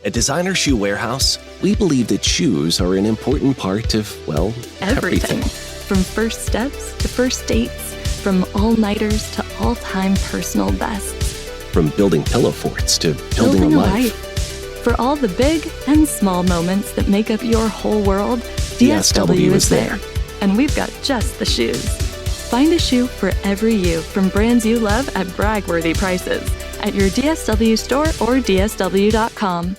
At Designer Shoe Warehouse, we believe that shoes are an important part of, well, everything. From first steps to first dates, from all-nighters to all-time personal bests. From building pillow forts to building a life. For all the big and small moments that make up your whole world, DSW is there. And we've got just the shoes. Find a shoe for every you from brands you love at brag-worthy prices at your DSW store or DSW.com.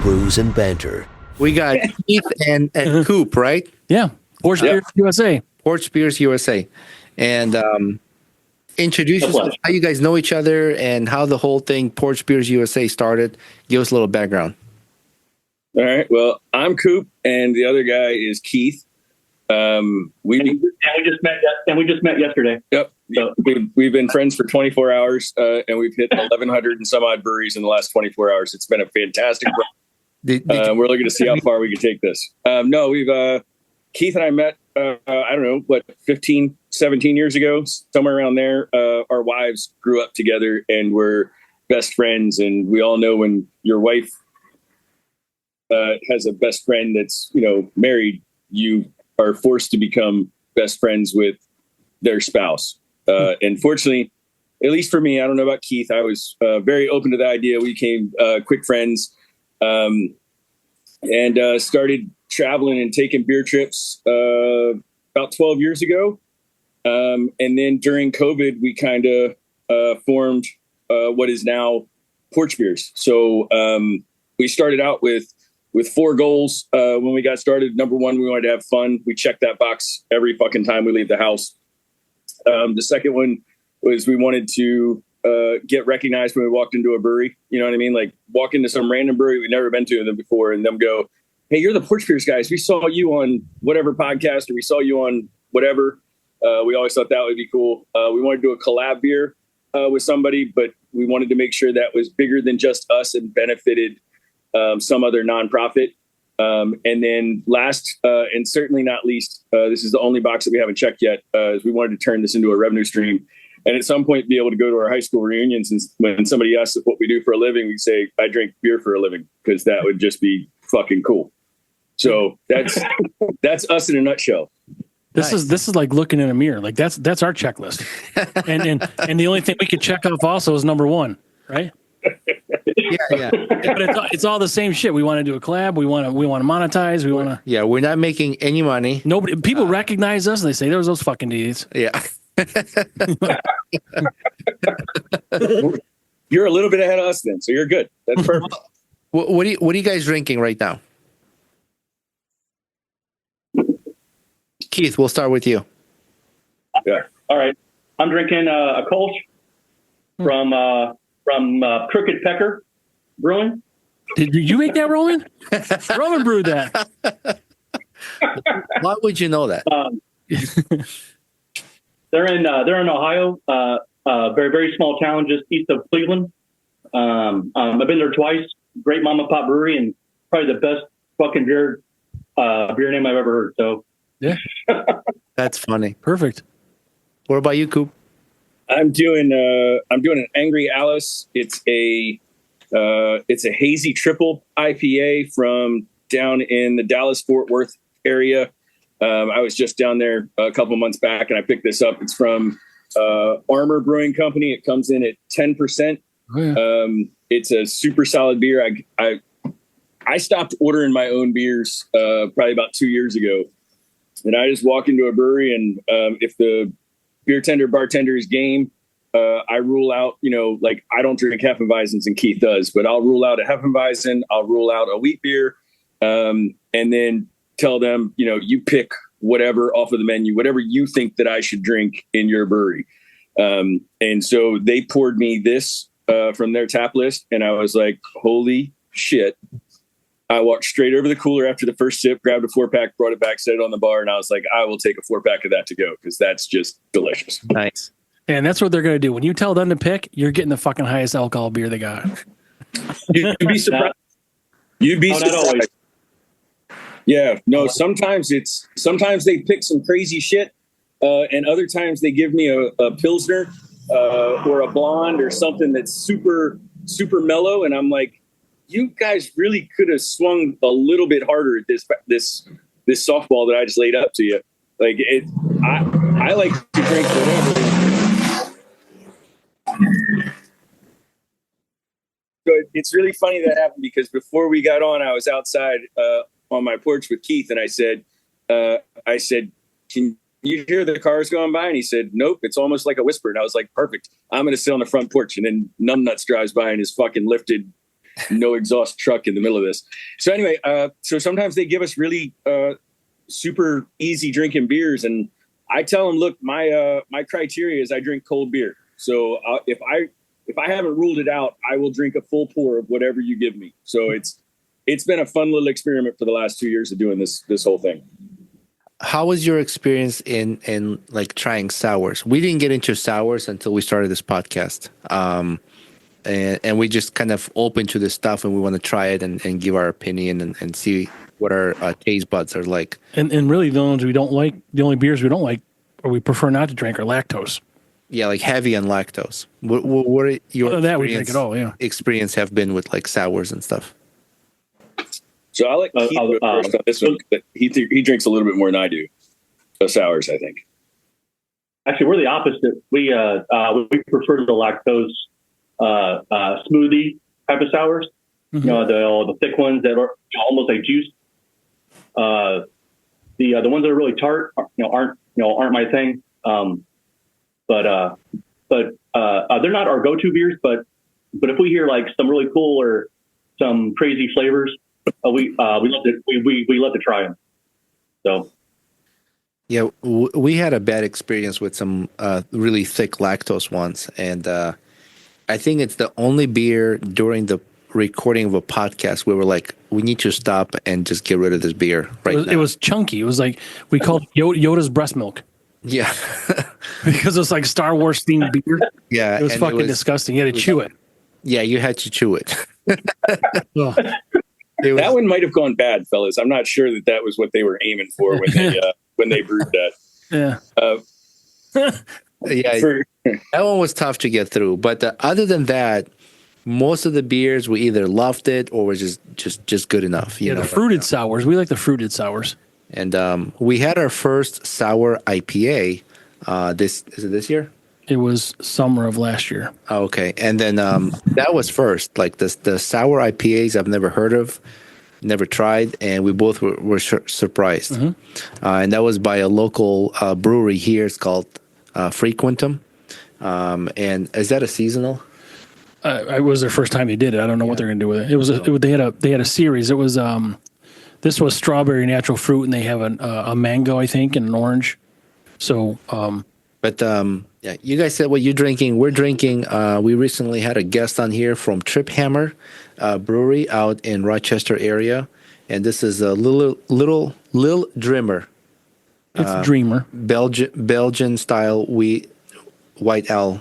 Brews and banter. We got Keith and Coop, right? Yeah. Porch Beers USA. Porch Beers USA. And introduce yourself, how you guys know each other and how the whole thing Porch Beers USA started. Give us a little background. All right. Well, I'm Coop, and the other guy is Keith. We just met yesterday. Yep. So we've been friends for 24 hours, and we've hit 1,100 and some odd breweries in the last 24 hours. It's been a fantastic run. We're looking to see how far we can take this. Keith and I met, 15, 17 years ago, somewhere around there. Our wives grew up together and were best friends. And we all know when your wife has a best friend that's, married, you are forced to become best friends with their spouse. And fortunately, at least for me, I don't know about Keith, I was very open to the idea. We became quick friends. And started traveling and taking beer trips about 12 years ago. And then during COVID, we kind of formed what is now Porch Beers. So we started out with 4 goals when we got started. Number one, we wanted to have fun. We checked that box every fucking time we leave the house. The second one was we wanted to get recognized when we walked into a brewery. You know what I mean? Like walk into some random brewery we've never been to them before and them go, "Hey, you're the Porch Beers guys. We saw you on whatever podcast or we saw you on whatever." We always thought that would be cool. We wanted to do a collab beer with somebody, but we wanted to make sure that was bigger than just us and benefited some other nonprofit. And then last and certainly not least, this is the only box that we haven't checked yet, is we wanted to turn this into a revenue stream. And at some point, be able to go to our high school reunions. And when somebody asks us what we do for a living, we say, "I drink beer for a living," because that would just be fucking cool. So that's us in a nutshell. This is like looking in a mirror. Like that's our checklist. and the only thing we could check off also is number 1, right? Yeah. But it's all the same shit. We want to do a collab. We want to monetize. We want to. Yeah, we're not making any money. People recognize us and they say, "There's those fucking idiots." Yeah. You're a little bit ahead of us then, so you're good. That's perfect. What are you guys drinking right now? Keith, we'll start with you. Yeah. All right. I'm drinking a Kolsch from Crooked Pecker Brewing. Did you make that, Roman? Roman brewed that. Why would you know that? They're in Ohio, very, very small town just east of Cleveland. I've been there twice. Great mom and pop brewery and probably the best fucking beer name I've ever heard. So yeah, that's funny. Perfect. What about you, Coop? I'm doing an Angry Alice. It's a hazy triple IPA from down in the Dallas-Fort Worth area. I was just down there a couple months back and I picked this up. It's from Armor Brewing Company. It comes in at 10%. Oh, yeah. It's a super solid beer. I stopped ordering my own beers probably about 2 years ago. And I just walk into a brewery and if the bartender is game, I rule out, I don't drink Hefeweizens and Keith does, but I'll rule out a Hefeweizen. I'll rule out a wheat beer and then tell them, you pick whatever off of the menu, whatever you think that I should drink in your brewery. And so they poured me this from their tap list. And I was like, holy shit. I walked straight over the cooler after the first sip, grabbed a 4-pack, brought it back, set it on the bar. And I was like, I will take a 4-pack of that to go because that's just delicious. Nice. And that's what they're going to do. When you tell them to pick, you're getting the fucking highest alcohol beer they got. You'd be surprised. You'd be surprised. Yeah, no, sometimes they pick some crazy shit. And other times they give me a Pilsner or a blonde or something that's super mellow, and I'm like, you guys really could have swung a little bit harder at this softball that I just laid up to you. Like I like to drink whatever. So it's really funny that happened because before we got on, I was outside on my porch with Keith, and I said, "Can you hear the cars going by?" And he said, "Nope, it's almost like a whisper." And I was like, "Perfect. I'm going to sit on the front porch." And then Numbnuts drives by in his fucking lifted, no exhaust truck in the middle of this. So anyway, so sometimes they give us really super easy drinking beers, and I tell them, "Look, my criteria is I drink cold beer. So if I haven't ruled it out, I will drink a full pour of whatever you give me." So it's been a fun little experiment for the last 2 years of doing this whole thing. How was your experience in like trying sours? We didn't get into sours until we started this podcast. And we just kind of open to this stuff, and we want to try it and give our opinion and see what our taste buds are like. And really the ones we don't like, the only beers we don't like or we prefer not to drink are lactose. Yeah, like heavy on lactose. What your Other than that, we drink it all, yeah. experience have been with like sours and stuff? So I like Keith go first on this one. He drinks a little bit more than I do. Sours, I think. Actually, we're the opposite. We prefer the lactose smoothie type of sours. Mm-hmm. You know, the thick ones that are almost like juice. The ones that are really tart, aren't my thing. But they're not our go-to beers. But if we hear like some really cool or some crazy flavors, we love to try them. So. Yeah, we had a bad experience with some really thick lactose ones, and I think it's the only beer during the recording of a podcast where we're like, we need to stop and just get rid of this beer right now. It was chunky. It was like we called it Yoda's breast milk. Yeah. Because it was like Star Wars themed beer. Yeah. It was fucking disgusting. You had to chew it. Yeah, you had to chew it. Oh. That one might have gone bad, fellas. I'm not sure that was what they were aiming for when they brewed that. Yeah. Yeah, that one was tough to get through. But other than that, most of the beers we either loved it or were just good enough. You know, the fruited sours. We like the fruited sours. And we had our first sour IPA. Is it this year? It was summer of last year. Oh, okay, and then that was first. Like the sour IPAs, I've never heard of, never tried, and we both were surprised. Mm-hmm. And that was by a local brewery here. It's called Frequentum. And is that a seasonal? It was their first time they did it. I don't know what they're going to do with it. They had a series. It was this was strawberry natural fruit, and they have a mango, I think, and an orange. So, yeah, you guys said what you're drinking. We're drinking. We recently had a guest on here from Trip Hammer Brewery out in Rochester area, and this is a little Dreamer. It's Dreamer, Belgian style white ale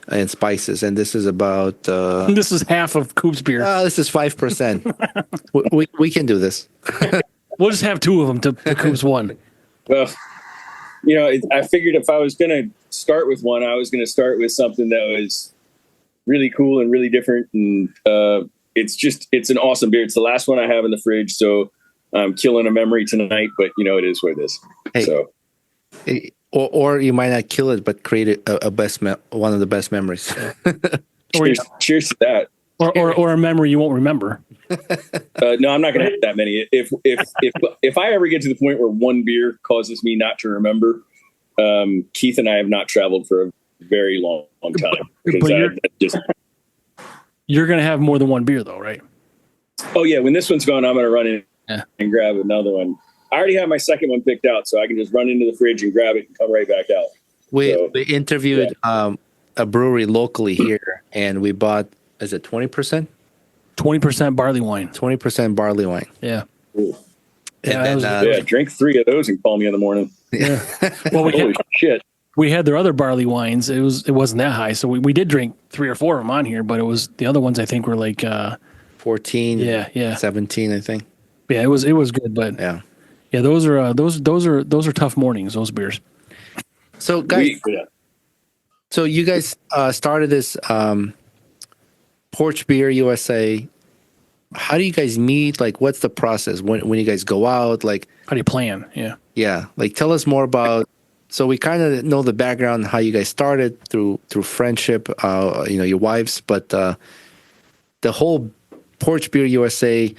and spices, and this is about. This is half of Coop's beer. This is 5%. we can do this. We'll just have two of them to Coop's one. Well, I figured if I was going to start with one, I was going to start with something that was really cool and really different. And it's an awesome beer. It's the last one I have in the fridge. So I'm killing a memory tonight, but it is what it is. Hey, so, or you might not kill it, but create one of the best memories. cheers to that. Or a memory you won't remember. No, I'm not going to have that many. If I ever get to the point where one beer causes me not to remember, Keith and I have not traveled for a very long time. You're going to have more than one beer, though, right? Oh yeah, when this one's gone, I'm going to run in and grab another one. I already have my second one picked out, so I can just run into the fridge and grab it and come right back out. We interviewed a brewery locally here, and we bought. Is it 20%? 20% barley wine. 20% barley wine. Yeah. Ooh. Drink 3 of those and call me in the morning. Yeah. Well, holy shit. We had their other barley wines. It wasn't that high, so we did drink 3 or 4 of them on here. But it was the other ones. I think were like 14. Yeah. 17. I think. Yeah, it was good, but yeah. Those are tough mornings. Those beers. So guys, So you guys started this Porch Beer USA. How do you guys meet? Like, what's the process when you guys go out? Like, How do you plan? Yeah. yeah, like tell us more about. So we kind of know the background, how you guys started through friendship, your wives, but the whole Porch Beer USA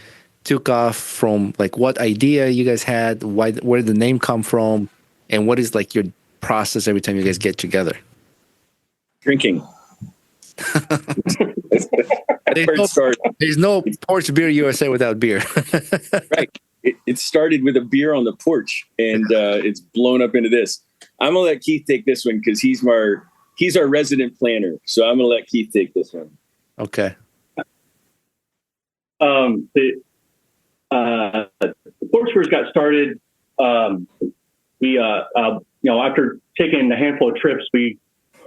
took off from like what idea you guys had, where did the name come from, and what is like your process every time you guys get together? Drinking. There's no Porch Beer USA without beer. Right. It started with a beer on the porch, and it's blown up into this. I'm gonna let Keith take this one because he's our resident planner. So I'm gonna let Keith take this one. Okay. The Porch Beers got started. We after taking a handful of trips, we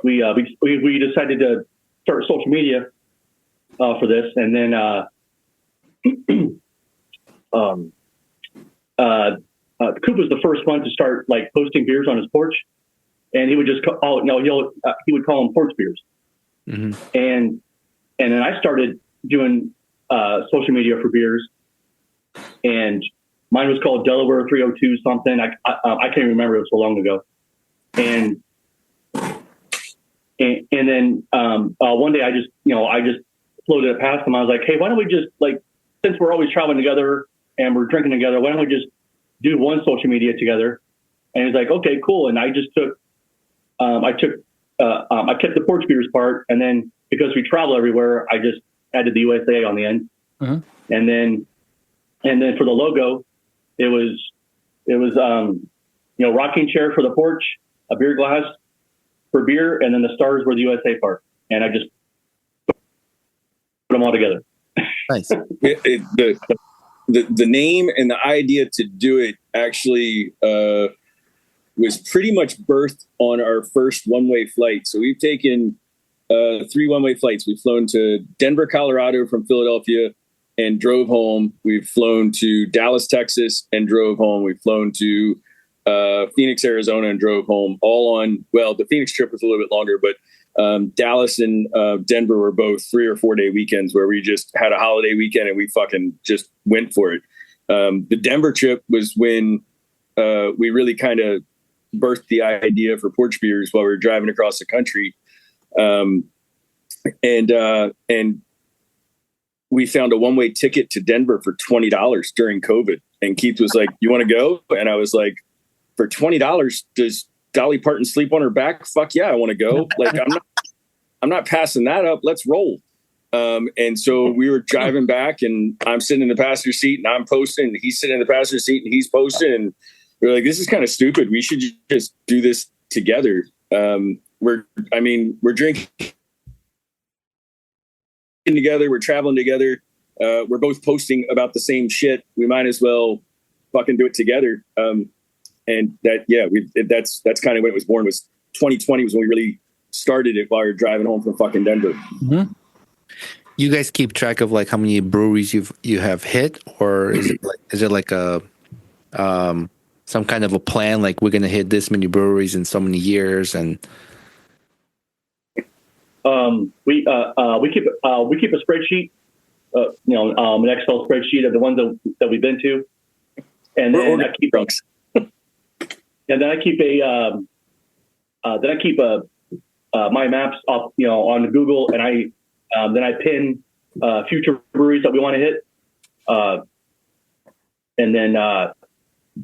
decided to start social media for this, and then Coop was the first one to start like posting beers on his porch, and he would just he would call them porch beers. Mm-hmm. And then I started doing social media for beers, and mine was called Delaware 302 something. I can't remember, it was so long ago. And then one day I just floated it past him. I was like, hey, why don't we just, like, since we're always traveling together and we're drinking together, why don't we just do one social media together? And he's like, okay, cool. And I just took I kept the Porch Beers part, and then because we travel everywhere, I just added the USA on the end. Uh-huh. And then for the logo, it was rocking chair for the porch, a beer glass for beer, and then the stars were the USA part. And I just put them all together. Nice. The name and the idea to do it actually was pretty much birthed on our first one-way flight. So we've taken 3 one-way flights. We've flown to Denver, Colorado from Philadelphia and drove home. We've flown to Dallas, Texas and drove home. We've flown to Phoenix, Arizona and drove home, all on, well, the Phoenix trip was a little bit longer, but Dallas and Denver were both 3 or 4 day weekends where we just had a holiday weekend and we fucking just went for it. The Denver trip was when we really kind of birthed the idea for Porch Beers while we were driving across the country. And we found a one-way ticket to Denver for $20 during COVID. And Keith was like, you want to go? And I was like, for $20, does Dolly Parton sleep on her back? Fuck yeah, I want to go. Like, I'm not passing that up. Let's roll. And so we were driving back, and I'm sitting in the passenger seat, and I'm posting, and he's sitting in the passenger seat, and he's posting, and we're like, this is kind of stupid. We should just do this together. We're drinking together. We're traveling together. We're both posting about the same shit. We might as well fucking do it together. And that's kind of when it was born. Was 2020 was when we really started it while we were driving home from fucking Denver. Mm-hmm. You guys keep track of like how many breweries you have hit, or is it like a some kind of a plan? Like, we're gonna hit this many breweries in so many years, and we keep a spreadsheet, an Excel spreadsheet of the ones that we've been to, and then I keep drunks. And then I keep my maps up, on Google, and I pin future breweries that we want to hit. And then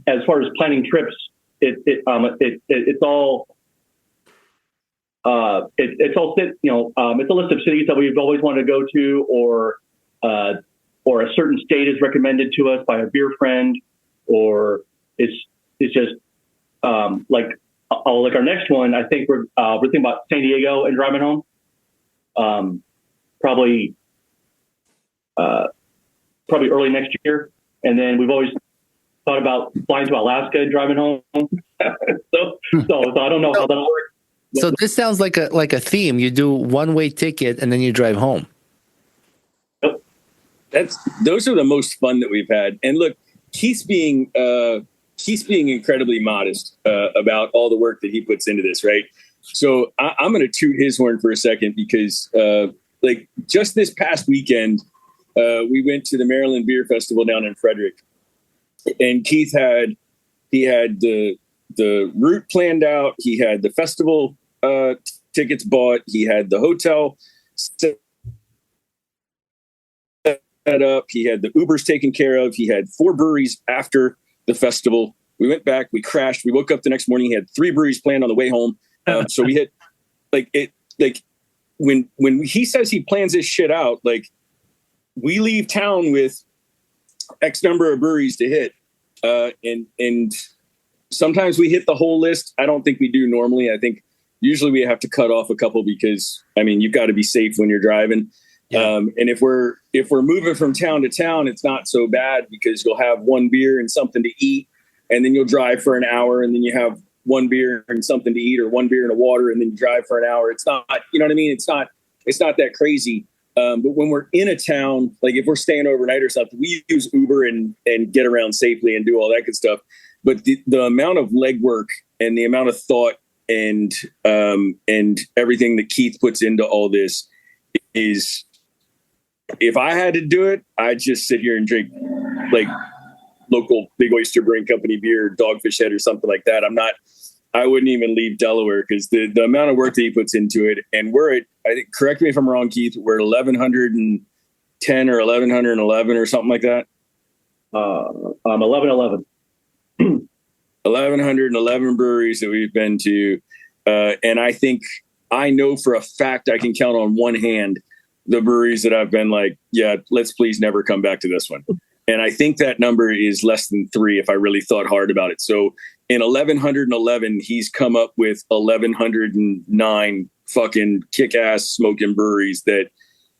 as far as planning trips, it's all it's a list of cities that we've always wanted to go to, or a certain state is recommended to us by a beer friend, or it's just like our next one. I think we're thinking about San Diego and driving home. Probably early next year, and then we've always thought about flying to Alaska and driving home. so I don't know how that'll work. So this sounds like a theme. You do one-way ticket and then you drive home. Yep. Those are the most fun that we've had. And look, Keith's being incredibly modest about all the work that he puts into this, right? So I'm going to toot his horn for a second because like just this past weekend, we went to the Maryland Beer Festival down in Frederick, and Keith had the route planned out. He had the festival tickets bought. He had the hotel set up. He had the Ubers taken care of. He had 4 breweries after the festival. We went back. We crashed. We woke up the next morning. He had 3 breweries planned on the way home. So we had when he says he plans this shit out, like we leave town with X number of breweries to hit. And sometimes we hit the whole list. I don't think we do normally. I think usually we have to cut off a couple because I mean, you've got to be safe when you're driving. Yeah. And if we're moving from town to town, it's not so bad because you'll have 1 beer and something to eat, and then you'll drive for an hour, and then you have 1 beer and something to eat, or 1 beer and a water, and then you drive for an hour. It's not, you know what I mean? It's not that crazy. But when we're in a town, like if we're staying overnight or something, we use Uber and get around safely and do all that good stuff. But the amount of legwork and the amount of thought and everything that Keith puts into all this is, if I had to do it, I'd just sit here and drink like local Big Oyster Brewing Company beer, Dogfish Head or something like that. I wouldn't even leave Delaware because the amount of work that he puts into it. And we're at, I think, correct me if I'm wrong, Keith, we're 1,110 or 1,111 or something like that. 1111. 1,111 breweries that we've been to. And I know for a fact I can count on one hand the breweries that I've been like, yeah, let's please never come back to this one. And I think that number is less than 3 if I really thought hard about it. So in 1,111, he's come up with 1,109 fucking kick-ass smoking breweries that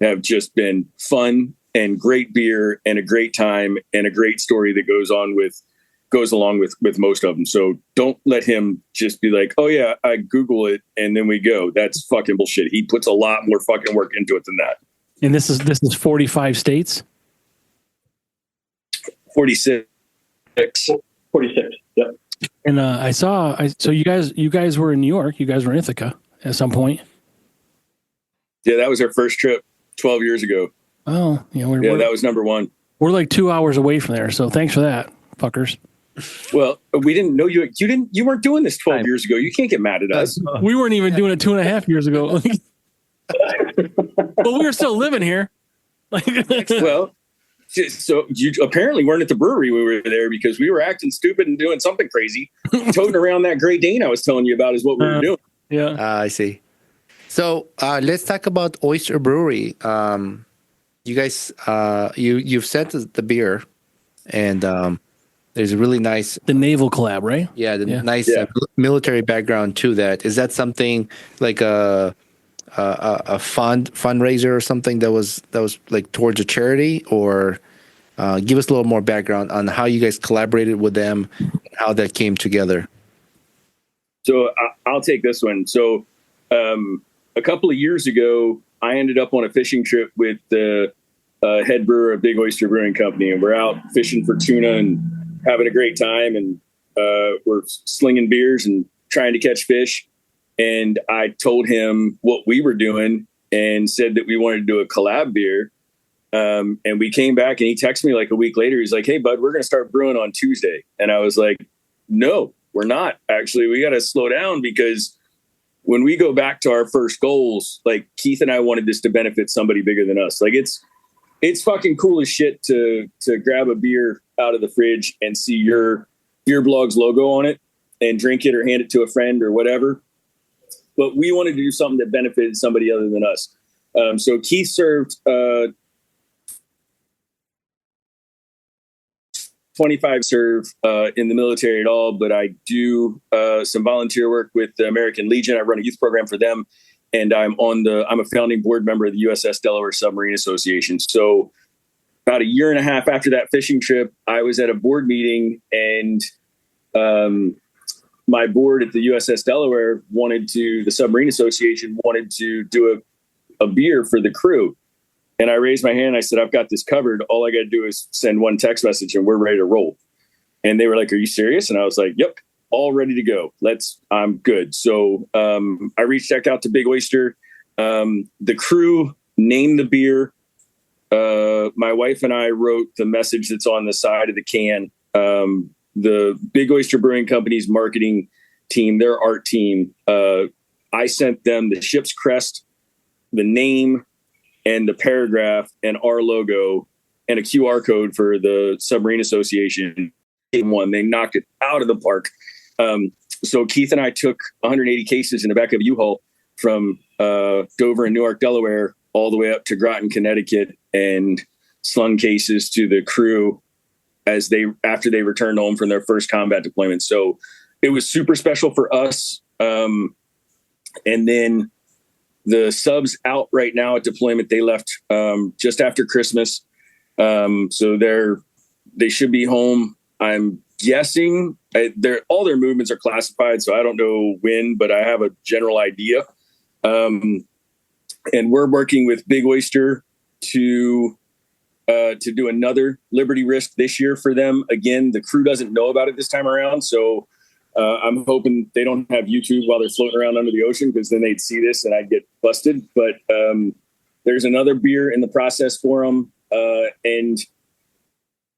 have just been fun and great beer and a great time and a great story that goes along with most of them. So don't let him just be like, oh yeah, I Google it and then we go. That's fucking bullshit. He puts a lot more fucking work into it than that. And this is 45 states? 46. 46. Yep. And so you guys were in New York. You guys were in Ithaca at some point. Yeah, that was our first trip 12 years ago. Oh, yeah. That was number 1. We're like 2 hours away from there. So thanks for that, fuckers. Well, we didn't know you weren't doing this 12 years ago. You can't get mad at us. We weren't even doing it 2.5 years ago. But we were still living here. Well, so you apparently weren't at the brewery when we were there because we were acting stupid and doing something crazy. Toting around that Great Dane I was telling you about is what we were doing. Yeah. I see. So let's talk about Oyster Brewery. You guys, you've sent us the beer, and there's a really nice... The naval collab, right? Yeah, nice military background to that. Is that something like a fundraiser or something that was like towards a charity, or give us a little more background on how you guys collaborated with them, and how that came together? So I'll take this one. So a couple of years ago, I ended up on a fishing trip with the head brewer of Big Oyster Brewing Company, and we're out fishing for tuna and having a great time, and we're slinging beers and trying to catch fish. And I told him what we were doing and said that we wanted to do a collab beer. And we came back and he texted me like a week later. He's like, hey, bud, we're going to start brewing on Tuesday. And I was like, no, we're not. Actually, we got to slow down because when we go back to our first goals, like Keith and I wanted this to benefit somebody bigger than us. Like it's fucking cool as shit to grab a beer out of the fridge and see your Beer Blog's logo on it and drink it or hand it to a friend or whatever. But we wanted to do something that benefited somebody other than us. So Keith served 25 in the military at all, but I do some volunteer work with the American Legion. I run a youth program for them, and I'm a founding board member of the USS Delaware Submarine Association. So about a year and a half after that fishing trip, I was at a board meeting, and my board at the USS Delaware the Submarine Association wanted to do a beer for the crew. And I raised my hand. I said, I've got this covered. All I got to do is send one text message and we're ready to roll. And they were like, are you serious? And I was like, yep. all ready to go. I'm good. So I reached back out to Big Oyster. The crew named the beer. My wife and I wrote the message that's on the side of the can. The Big Oyster Brewing Company's marketing team, their art team, I sent them the ship's crest, the name, and the paragraph, and our logo, and a QR code for the Submarine Association. They knocked it out of the park. So Keith and I took 180 cases in the back of a U-Haul from Dover and Newark, Delaware, all the way up to Groton, Connecticut, and slung cases to the crew after they returned home from their first combat deployment. So it was super special for us. And then the subs out right now at deployment, they left just after Christmas. So they should be home. I'm guessing all their movements are classified, so I don't know when, but I have a general idea. And we're working with Big Oyster to do another Liberty Risk this year for them. Again, the crew doesn't know about it this time around, so I'm hoping they don't have YouTube while they're floating around under the ocean, because then they'd see this and I'd get busted. But there's another beer in the process for them. And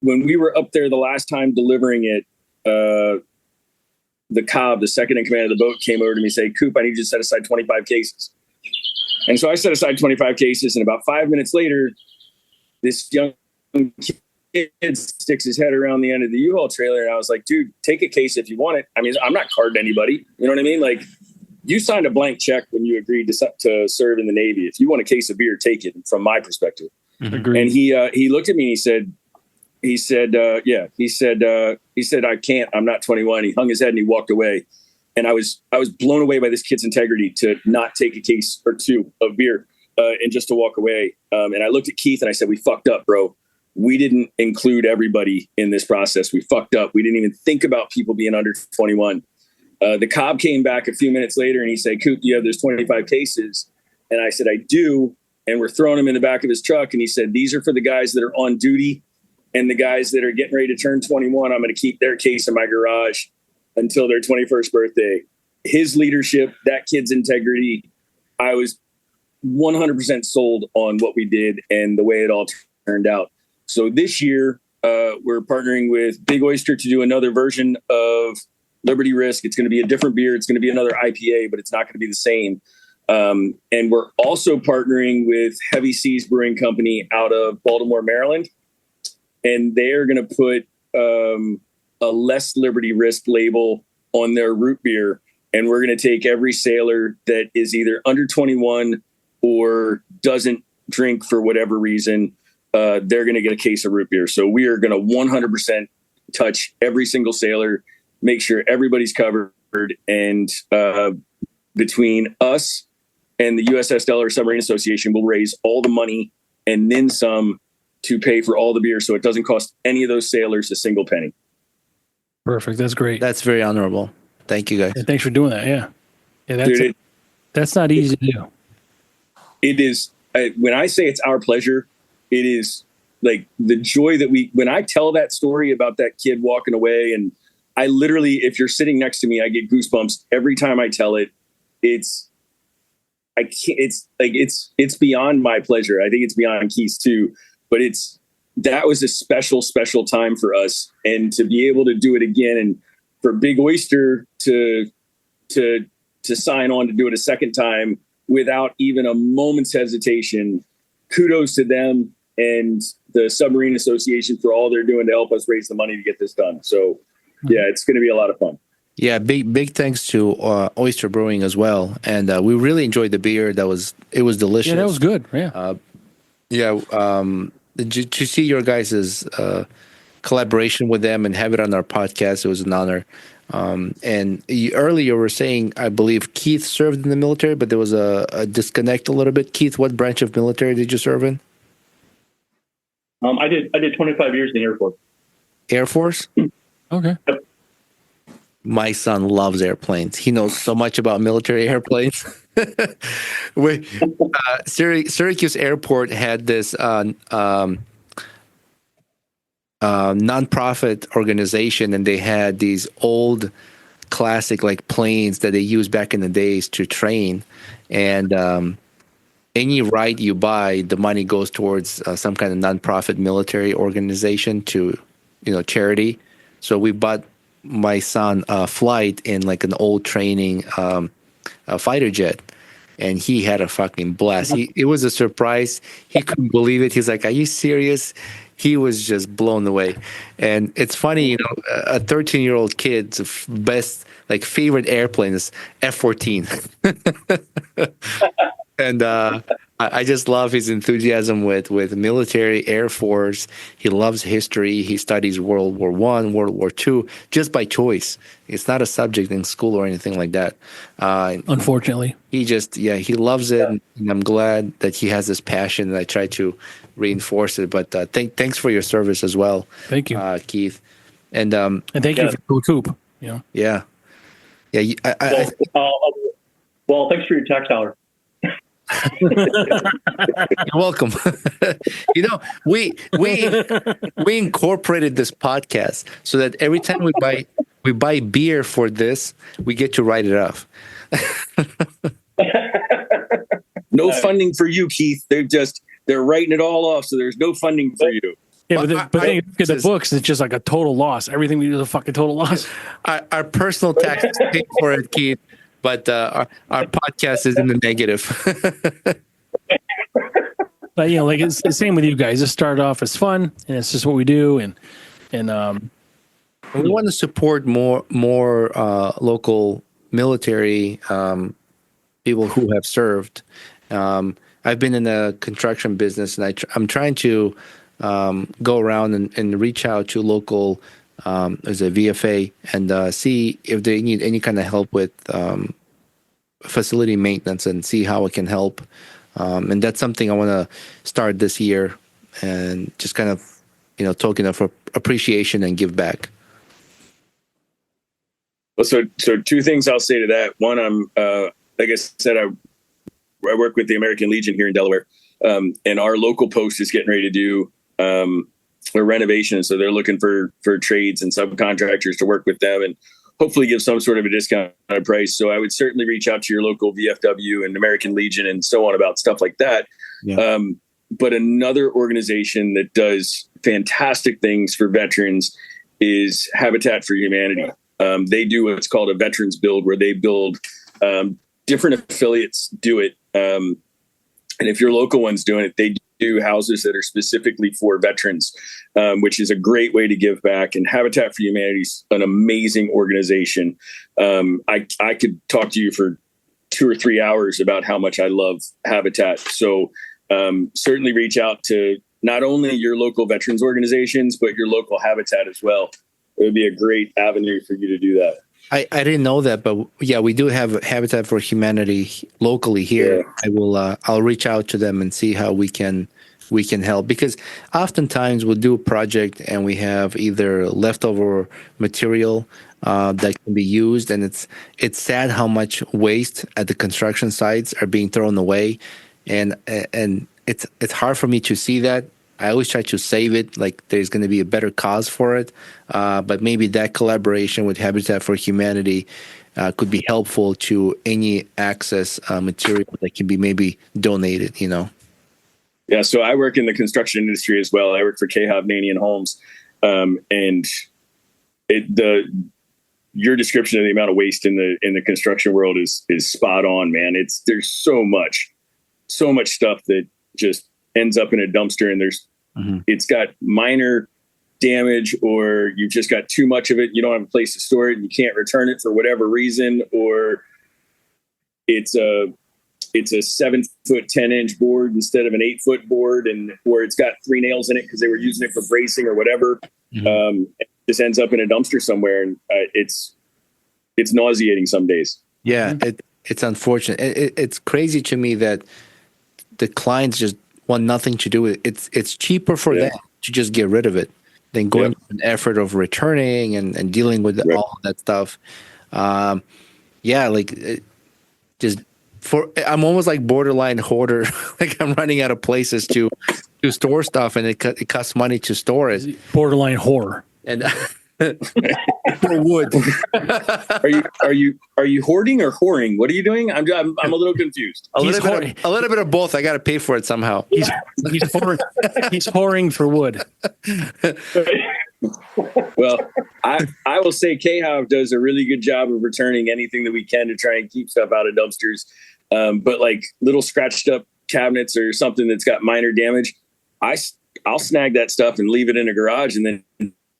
when we were up there the last time delivering it, the Cobb, the second in command of the boat, came over to me and said, "Coop, I need you to set aside 25 cases." And so I set aside 25 cases, and about 5 minutes later, this young kid sticks his head around the end of the U-Haul trailer, and I was like, "Dude, take a case if you want it." I mean, I'm not carding anybody. You know what I mean? Like, you signed a blank check when you agreed to serve in the Navy. If you want a case of beer, take it, from my perspective. Agreed. And he looked at me and he said, "I can't, I'm not 21. He hung his head and he walked away. And I was blown away by this kid's integrity to not take a case or two of beer and just to walk away. And I looked at Keith and I said, "We fucked up, bro. We didn't include everybody in this process. We fucked up. We didn't even think about people being under 21. The Cobb came back a few minutes later and he said, "Coop, you have those 25 cases?" And I said, "I do." And we're throwing them in the back of his truck. And he said, "These are for the guys that are on duty, and the guys that are getting ready to turn 21, I'm going to keep their case in my garage until their 21st birthday." His leadership, that kid's integrity, I was 100% sold on what we did and the way it all turned out. So this year, we're partnering with Big Oyster to do another version of Liberty Risk. It's going to be a different beer. It's going to be another IPA, but it's not going to be the same. And we're also partnering with Heavy Seas Brewing Company out of Baltimore, Maryland. And they're going to put a less Liberty Risk label on their root beer. And we're going to take every sailor that is either under 21 or doesn't drink for whatever reason. They're going to get a case of root beer. So we are going to 100% touch every single sailor, make sure everybody's covered. And between us and the USS Delaware Submarine Association, we'll raise all the money and then some to pay for all the beer, so it doesn't cost any of those sailors a single penny. Perfect. That's great. That's very honorable. Thank you, guys. Yeah, thanks for doing that. Yeah. Yeah. Dude, That's not easy to do. It is. When I say it's our pleasure, it is like the joy that when I tell that story about that kid walking away, and I literally, if you're sitting next to me, I get goosebumps every time I tell it. It's beyond my pleasure. I think it's beyond Keith's too, but that was a special, special time for us, and to be able to do it again, and for Big Oyster to sign on to do it a second time without even a moment's hesitation. Kudos to them and the Submarine Association for all they're doing to help us raise the money to get this done. So yeah, it's going to be a lot of fun. Yeah, big thanks to Oyster Brewing as well, and we really enjoyed the beer. It was delicious. Yeah, that was good. Yeah. To see your guys' collaboration with them and have it on our podcast, it was an honor. And earlier were saying, I believe Keith served in the military, but there was a disconnect a little bit. Keith, what branch of military did you serve in? I did 25 years in the Air Force. Air Force? Okay. My son loves airplanes. He knows so much about military airplanes. Syracuse Airport had this nonprofit organization, and they had these old classic like planes that they used back in the days to train, and any ride you buy, the money goes towards some kind of nonprofit military organization to, charity. So we bought my son a flight in like an old training a fighter jet, and he had a fucking blast. It was a surprise. He couldn't believe it. He's like, "Are you serious?" He was just blown away. And it's funny, a 13-year-old kid's best, like, favorite airplane is F-14. And I just love his enthusiasm with military, Air Force. He loves history. He studies World War I, World War II, just by choice. It's not a subject in school or anything like that. Unfortunately. He just, he loves it. And I'm glad that he has this passion, and I try to reinforce it. But thanks for your service as well. Thank you, Keith. And thank you for Coop. Yeah. Well, thanks for your tax dollar. You're welcome. We incorporated this podcast so that every time we buy beer for this, we get to write it off. No funding for you, Keith. They're writing it all off, so there's no funding for you. Yeah, but then you look at the books, it's just like a total loss. Everything we do is a fucking total loss. Our personal taxes pay for it, Keith, but our podcast is in the negative. But like it's the same with you guys. It started off as fun, and it's just what we do, and we want to support more local military people who have served. I've been in the construction business, and I'm trying to go around and reach out to local as a VFA and see if they need any kind of help with facility maintenance, and see how it can help. And that's something I want to start this year, and just kind of, token of appreciation and give back. Well, so two things I'll say to that. One, I'm like I said, I work with the American Legion here in Delaware, and our local post is getting ready to do a renovation. So they're looking for trades and subcontractors to work with them, and hopefully give some sort of a discounted price. So I would certainly reach out to your local VFW and American Legion and so on about stuff like that. Yeah. But another organization that does fantastic things for veterans is Habitat for Humanity. They do what's called a veterans build, where they build different affiliates do it. And if your local one's doing it, they do houses that are specifically for veterans, which is a great way to give back. And Habitat for Humanity is an amazing organization. I could talk to you for 2 or 3 hours about how much I love Habitat. So certainly reach out to not only your local veterans organizations, but your local Habitat as well. It would be a great avenue for you to do that. I didn't know that, but yeah, we do have Habitat for Humanity locally here. Yeah. I'll reach out to them and see how we can help, because oftentimes we'll do a project and we have either leftover material that can be used, and it's sad how much waste at the construction sites are being thrown away, and it's hard for me to see that. I always try to save it, like there's going to be a better cause for it. But maybe that collaboration with Habitat for Humanity could be helpful to any access material that can be maybe donated, Yeah, so I work in the construction industry as well. I work for Hovnanian Homes. And your description of the amount of waste in the construction world is spot on, man. There's so much stuff that just ends up in a dumpster, and it's got minor damage, or you've just got too much of it. You don't have a place to store it, and you can't return it for whatever reason, or it's a 7-foot 10-inch board instead of an 8-foot board, or it's got 3 nails in it because they were using it for bracing or whatever. It just ends up in a dumpster somewhere, and it's nauseating some days. Yeah, it's unfortunate. It's crazy to me that the clients just want nothing to do with it. It's cheaper for them to just get rid of it than going through an effort of returning and dealing with all that stuff. I'm almost like borderline hoarder. Like I'm running out of places to store stuff, and it costs money to store it. Borderline horror. And For wood. Are you hoarding or whoring? What are you doing? I'm a little confused. A little bit of both. I got to pay for it somehow. He's whoring for wood. Well, I will say K-Hop does a really good job of returning anything that we can to try and keep stuff out of dumpsters. But like little scratched up cabinets or something that's got minor damage, I'll snag that stuff and leave it in a garage and then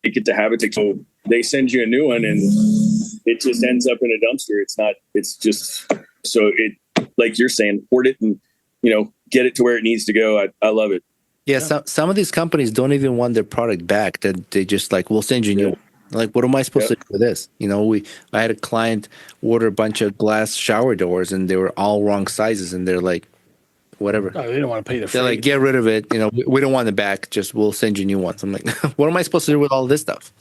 take it to Habitat. So they send you a new one and it just ends up in a dumpster. It's just, so it, like you're saying, hoard it and, get it to where it needs to go. I love it. Yeah. Some of these companies don't even want their product back. That they just like, we'll send you new. Like, what am I supposed to do with this? I had a client order a bunch of glass shower doors and they were all wrong sizes. And they're like, whatever. Oh, they don't want to pay the freight. They're like, get rid of it. We don't want it back. Just we'll send you new ones. I'm like, what am I supposed to do with all this stuff?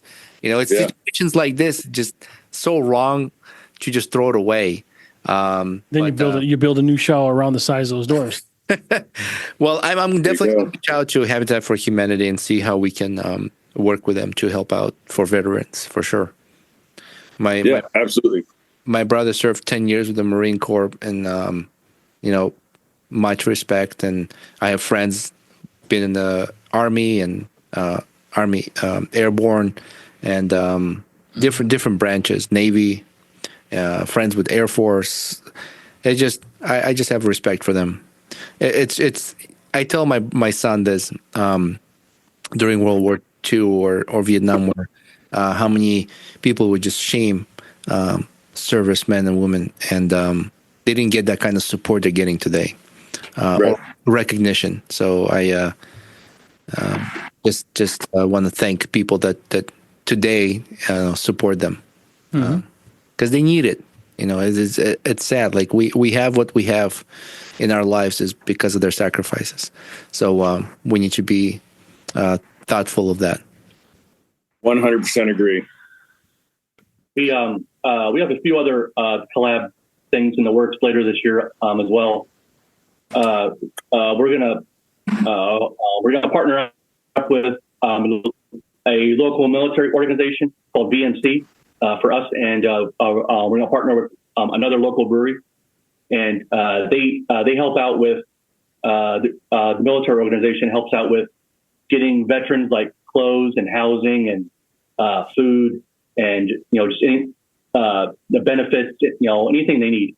It's situations like this, just so wrong to just throw it away. Then you build a new shower around the size of those doors. Well, I'm definitely going to reach out to Habitat for Humanity and see how we can work with them to help out for veterans, for sure. Absolutely. My brother served 10 years with the Marine Corps, and much respect. And I have friends been in the Army and Army Airborne and different branches, Navy, friends with Air Force. I just have respect for them. I tell my son this during World War II or Vietnam War, how many people would just shame servicemen and women, and they didn't get that kind of support they're getting today, or recognition. So I just want to thank people that today support them, because they need it. It's sad. Like we have what we have in our lives is because of their sacrifices. So we need to be thoughtful of that. 100% agree. We have a few other collab things in the works later this year as well. We're gonna partner up with a local military organization called VNC for us, and we're gonna partner with another local brewery, and they help out with the military organization helps out with getting veterans like clothes and housing and food and just any, the benefits, anything they need.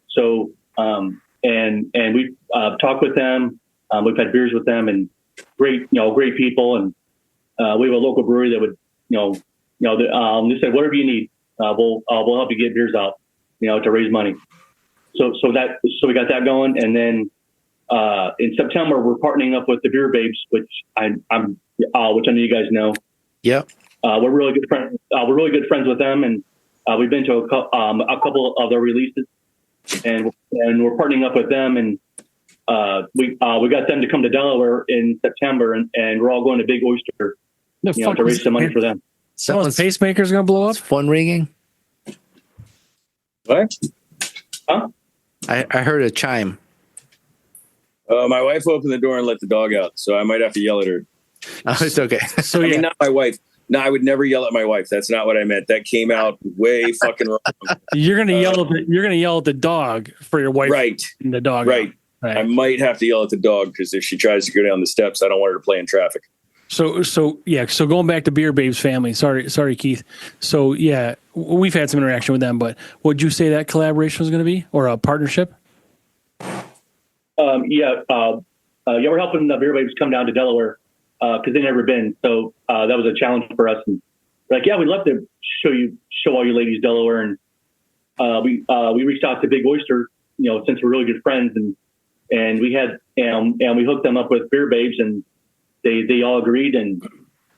So and we've talked with them. We've had beers with them, and great people. And we have a local brewery that would they said whatever you need, we'll help you get beers out, to raise money. So we got that going, and then in September we're partnering up with the Beer Babes, which I know you guys know. Yeah, we're really good friends. We're really good friends with them, and we've been to a couple of their releases, and we're partnering up with them, and we got them to come to Delaware in September, and we're all going to Big Oyster, to raise some money for them. Someone's pacemaker's gonna blow up. Phone ringing. What? Huh? I heard a chime. My wife opened the door and let the dog out, so I might have to yell at her. Oh, it's okay. So I mean, not my wife. No, I would never yell at my wife. That's not what I meant. That came out way fucking wrong. You're gonna yell at the dog for your wife, right? And the dog, right? I might have to yell at the dog because if she tries to go down the steps, I don't want her to play in traffic. So going back to Beer Babes family. Sorry, Keith. So yeah, we've had some interaction with them, but what'd you say that collaboration was going to be, or a partnership? We're helping the Beer Babes come down to Delaware because they've never been. So that was a challenge for us. And we'd love to show all you ladies Delaware. And we reached out to Big Oyster, since we're really good friends, and we had and we hooked them up with Beer Babes, and they all agreed, and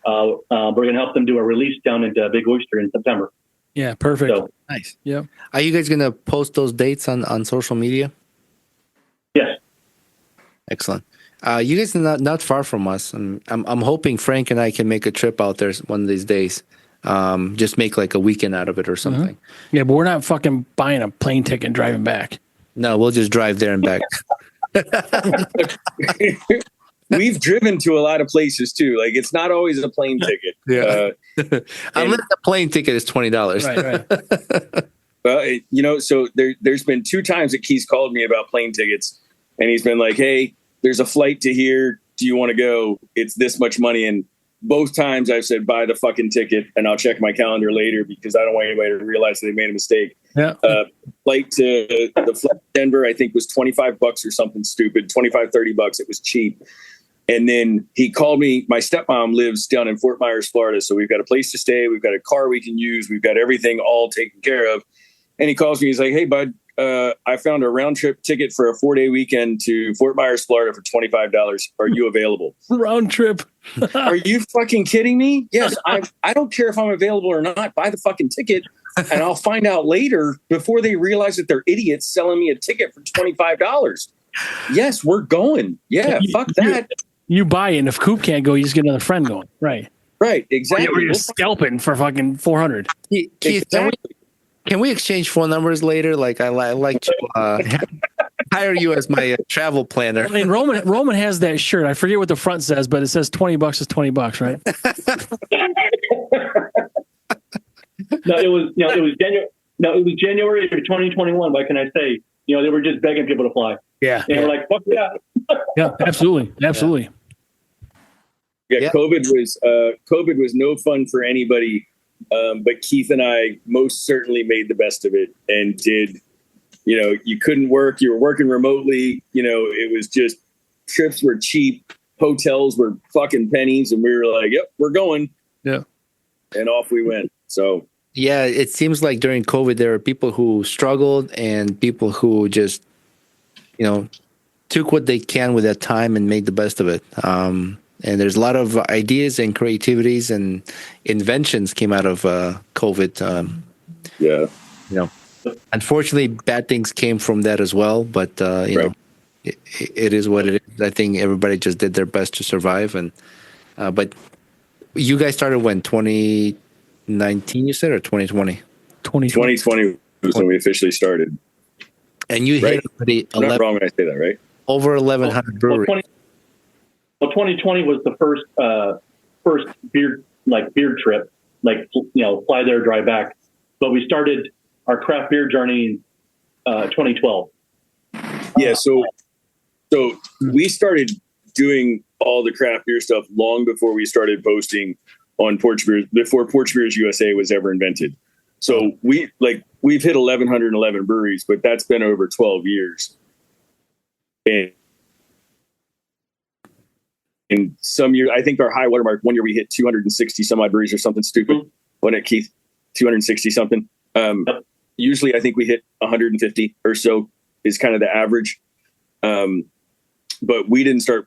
we're going to help them do a release down at Big Oyster in September. Yeah, perfect. So, nice. Yeah. Are you guys going to post those dates on social media? Yes. Excellent. You guys are not far from us. I'm hoping Frank and I can make a trip out there one of these days. Just make like a weekend out of it or something. Mm-hmm. Yeah, but we're not fucking buying a plane ticket and driving back. No, we'll just drive there and back. we've driven to a lot of places too. Like it's not always a plane ticket. Yeah. Unless the plane ticket is $20. Right. Well, so there's been 2 times that Keith's called me about plane tickets, and he's been like, "Hey, there's a flight to here. Do you want to go? It's this much money." And both times I've said, "Buy the fucking ticket, and I'll check my calendar later because I don't want anybody to realize they made a mistake." Yeah. Flight to Denver, I think was $25 or something stupid, $25-$30. It was cheap. And then he called me. My stepmom lives down in Fort Myers, Florida. So we've got a place to stay. We've got a car we can use. We've got everything all taken care of. And he calls me. He's like, "Hey, bud, I found a round trip ticket for a 4-day weekend to Fort Myers, Florida for $25. Are you available?" Round trip. Are you fucking kidding me? Yes. I don't care if I'm available or not. Buy the fucking ticket. And I'll find out later before they realize that they're idiots selling me a ticket for $25. Yes, we're going. Yeah, fuck that. You buy it, and if Coop can't go, you just get another friend going. Right. Right, exactly. Or you're scalping for fucking 400. Keith, Exactly. can we exchange phone numbers later? Like I like to hire you as my travel planner. I mean, Roman has that shirt. I forget what the front says, but it says $20 is $20, right? No, it was January. No, it was January of 2021. What can I say? They were just begging people to fly. Yeah. And we're like, fuck yeah. Yeah, absolutely. Yeah, COVID was no fun for anybody, but Keith and I most certainly made the best of it and did. You couldn't work. You were working remotely. It was just trips were cheap, hotels were fucking pennies, and we were like, "Yep, we're going." Yeah, and off we went. So. Yeah, it seems like during COVID, there are people who struggled and people who just, took what they can with that time and made the best of it. And there's a lot of ideas and creativities and inventions came out of COVID. Unfortunately, bad things came from that as well. But, right. It is what it is. I think everybody just did their best to survive. And but you guys started when, 2019, you said, or 2020? 2020 was when we officially started. And you hit already I'm not wrong when I say that, right? Over 1,100 breweries. 2020 was the first beer trip, fly there, drive back. But we started our craft beer journey in 2012. Yeah, so we started doing all the craft beer stuff long before we started posting on Porch Beers, before Porch Beers USA was ever invented. So we've hit 1,111 breweries, but that's been over 12 years. And in some years, I think our high watermark, one year we hit 260 some odd breweries or something stupid. Wasn't it, Keith? 260 something. Usually I think we hit 150 or so is kind of the average. But we didn't start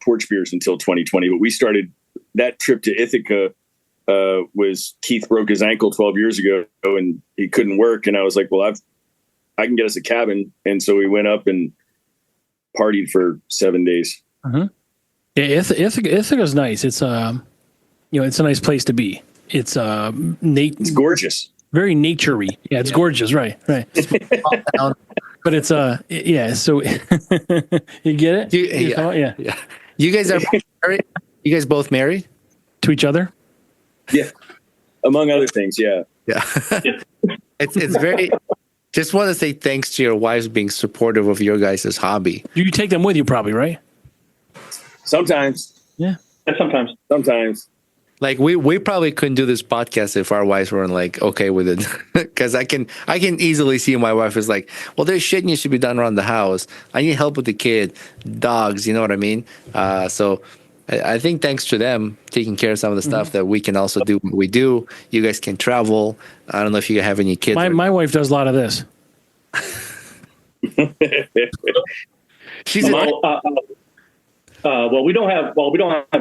Porch Beers until 2020, but we started that trip to Ithaca. Was Keith broke his ankle 12 years ago and he couldn't work. And I was like, well, I can get us a cabin. And so we went up and partied for 7 days. Uh-huh. Yeah. Ithaca's nice. It's it's a nice place to be. It's it's gorgeous. Very nature-y. Yeah. It's gorgeous. Right. But it's yeah. So you get it? Yeah. You guys are married? You guys both married to each other? Yeah, among other things. Yeah. It's very. Just want to say thanks to your wives being supportive of your guys' hobby. You take them with you, probably, right? Sometimes. Yeah. Sometimes. Like we probably couldn't do this podcast if our wives weren't like okay with it, because I can easily see my wife is like, well, there's shit you should be done around the house. I need help with the kid, dogs. You know what I mean? So. I think thanks to them taking care of some of the stuff that we can also do what we do. You guys can travel. I don't know if you have any kids. My wife does a lot of this. She's well, we don't have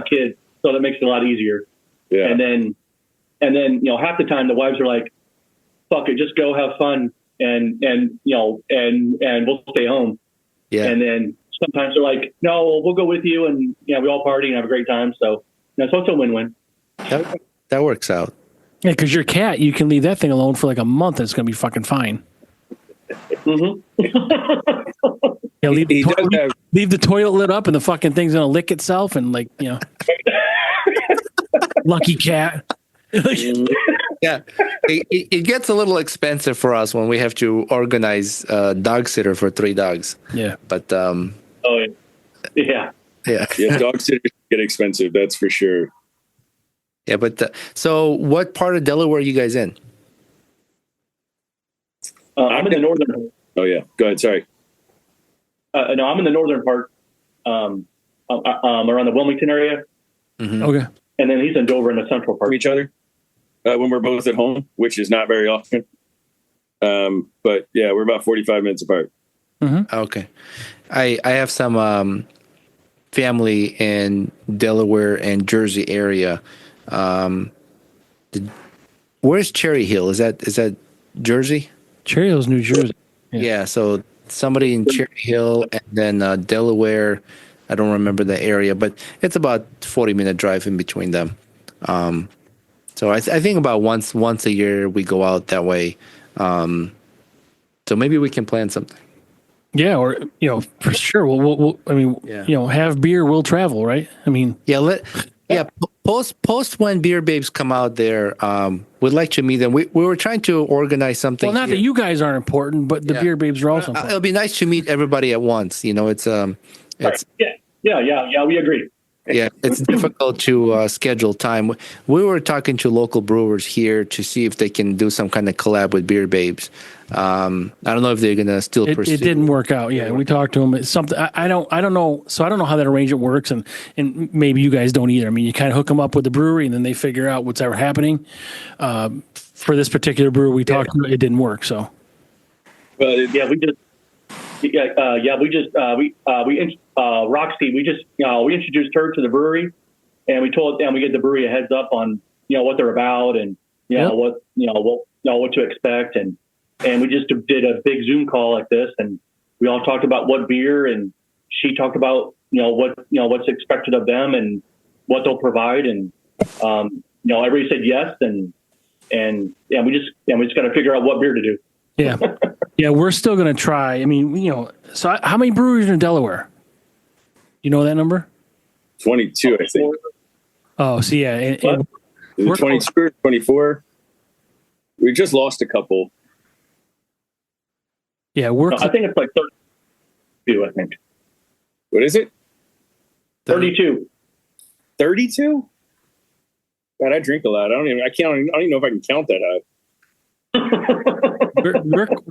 kids, so that makes it a lot easier. Yeah. And then half the time the wives are like, fuck it, just go have fun and we'll stay home. Yeah. And then sometimes they're like, no, we'll go with you, and we all party and have a great time. So, so it's a win-win. That works out. Yeah, because your cat, you can leave that thing alone for like a month. And it's gonna be fucking fine. Yeah, He does have. leave the toilet lid up and the fucking thing's gonna lick itself and lucky cat. Yeah, it gets a little expensive for us when we have to organize a dog sitter for 3 dogs. Yeah, But Oh, yeah. yeah, Yeah, dog sitters get expensive. That's for sure. yeah. But so, what part of Delaware are you guys in? I'm in the northern. Oh yeah, go ahead. Sorry. No, I'm in the northern part, around the Wilmington area, okay. and then he's in Dover in the central part. Each other when we're both at home, which is not very often. But yeah, we're about 45 minutes apart. Okay, I have some family in Delaware and Jersey area. Where's Cherry Hill? Is that Jersey? Cherry Hill's New Jersey. Yeah. So somebody in Cherry Hill, and then Delaware. I don't remember the area, but it's about 40-minute drive in between them. So I think about once a year we go out that way. So maybe we can plan something. Yeah, or for sure. We'll I mean, Yeah. have beer, we'll travel, right? I mean, Yeah, post when Beer Babes come out there, we'd like to meet them. We were trying to organize something. well, not that you guys aren't important, but the beer babes are also important. It'll be nice to meet everybody at once. It's Yeah. We agree. yeah, it's difficult to schedule time. We were talking to local brewers here to see if they can do some kind of collab with Beer Babes. I don't know if they're gonna still pursue. It didn't work out. Yeah, we talked to them. It's something I don't know. So I don't know how that arrangement works, and maybe you guys don't either. I mean, you kind of hook them up with the brewery, and then they figure out what's ever happening. For this particular brewer we talked to, it didn't work. So, Well, Roxy, we introduced her to the brewery, and we get the brewery a heads up on what they're about and what to expect, and we just did a big Zoom call like this, and we all talked about what beer, and she talked about what's expected of them and what they'll provide, and everybody said yes, and we just got to figure out what beer to do. yeah, yeah, we're still gonna try. I mean, so how many breweries are in Delaware? You know that number? 22, I think. Oh, so yeah, Is it 22 or 24? We just lost a couple. yeah, I think it's like 32. I think What is it? 32. 32? God, I drink a lot. I don't even know if I can count that high.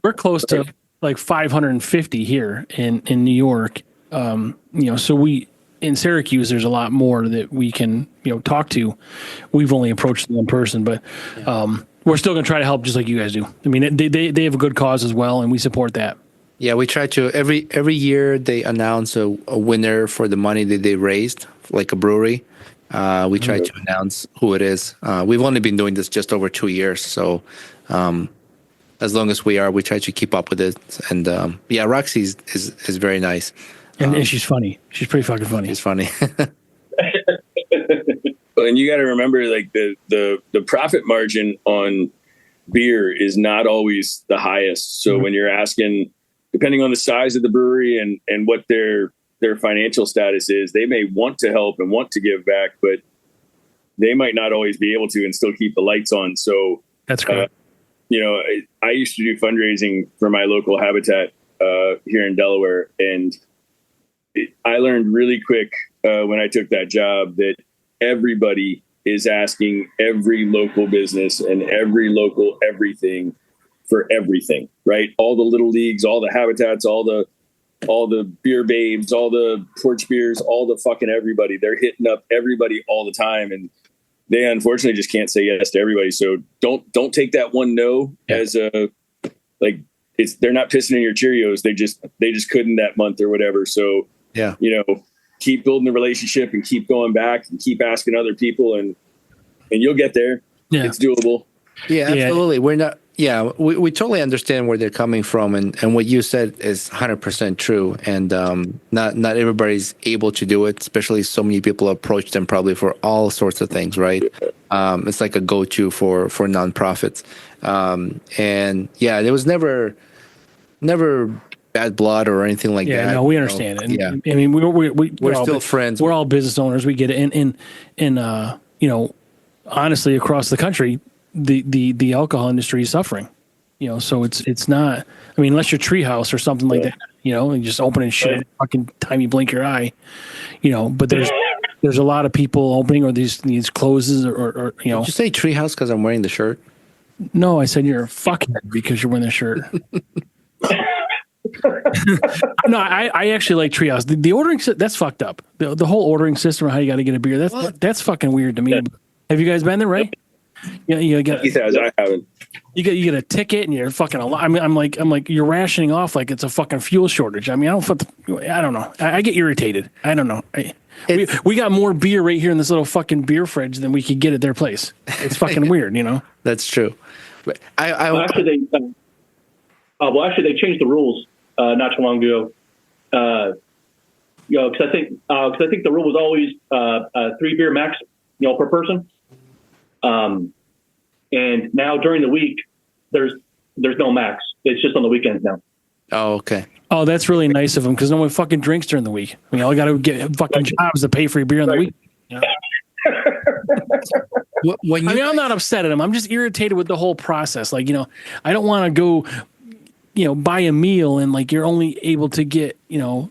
we're close to like 550 here in New York. So we in Syracuse, there's a lot more that we can talk to. We've only approached them in person, but we're still going to try to help just like you guys do. I mean, they have a good cause as well, and we support that. Yeah, we try to every year they announce a winner for the money that they raised, like a brewery. We try to announce who it is. We've only been doing this just over 2 years, so as long as we try to keep up with it. And Roxy is very nice, and she's funny. She's pretty fucking funny. She's funny. And you got to remember, like the profit margin on beer is not always the highest. So when you're asking, depending on the size of the brewery and what their financial status is, they may want to help and want to give back, but they might not always be able to and still keep the lights on. So That's correct. I used to do fundraising for my local habitat here in Delaware, and I learned really quick when I took that job that everybody is asking every local business and every local everything for everything, right? All the little leagues, all the habitats, all the beer babes, all the porch beers, all the fucking everybody. They're hitting up everybody all the time, and they unfortunately just can't say yes to everybody. So don't take that one no as a like they're not pissing in your Cheerios. They just couldn't that month or whatever. So keep building the relationship and keep going back and keep asking other people and you'll get there. Yeah. It's doable. Yeah, absolutely. We're not. Yeah, we totally understand where they're coming from, and what you said is 100% true. And not everybody's able to do it, especially so many people approach them probably for all sorts of things, right? It's like a go-to for nonprofits. And yeah, there was never never bad blood or anything like that. Yeah, no, we understand it. And, Yeah. I mean, we're still friends. We're all business owners. We get it. And you know, honestly, across the country, the alcohol industry is suffering. You know, so it's not. I mean, unless you're Treehouse or something like that. You know, and just opening shit every fucking time you blink your eye. You know, but there's a lot of people opening or these closes or you know. Did you say Treehouse because I'm wearing the shirt? No, I said you're a fuckhead because you're wearing the shirt. No, I actually like Treehouse. The ordering that's fucked up. The whole ordering system of how you got to get a beer that's fucking weird to me. Have you guys been there, right? Yeah, you get. He says I haven't. You get a ticket and you're fucking. I mean, I'm like you're rationing off like it's a fucking fuel shortage. I mean, I don't know. I get irritated. I don't know. We got more beer right here in this little fucking beer fridge than we could get at their place. It's fucking weird, you know. That's true. But actually, they changed the rules not too long ago. You know, because I think the rule was always 3 beer max, you know, per person. And now during the week, there's no max. It's just on the weekends now. Oh, okay. Oh, that's really nice of them because no one fucking drinks during the week. I mean, all you got to get fucking jobs to pay for your beer on the week. You know? I'm not upset at them. I'm just irritated with the whole process. Like, you know, I don't want to go, you know, buy a meal and like you're only able to get, you know,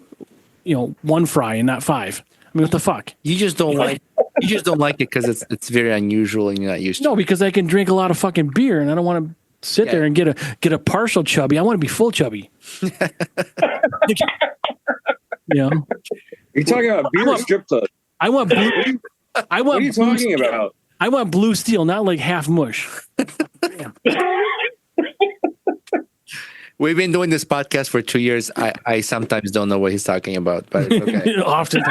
1 fry and not 5. I mean, what the fuck? You just don't like. You just don't like it because it's very unusual and you're not used to. No, because I can drink a lot of fucking beer and I don't want to sit there and get a partial chubby. I want to be full chubby. You know? You're talking about beer or strip club? I want blue. What are you talking about? I want blue steel, not like half mush. We've been doing this podcast for 2 years. I sometimes don't know what he's talking about, but it's okay. Often.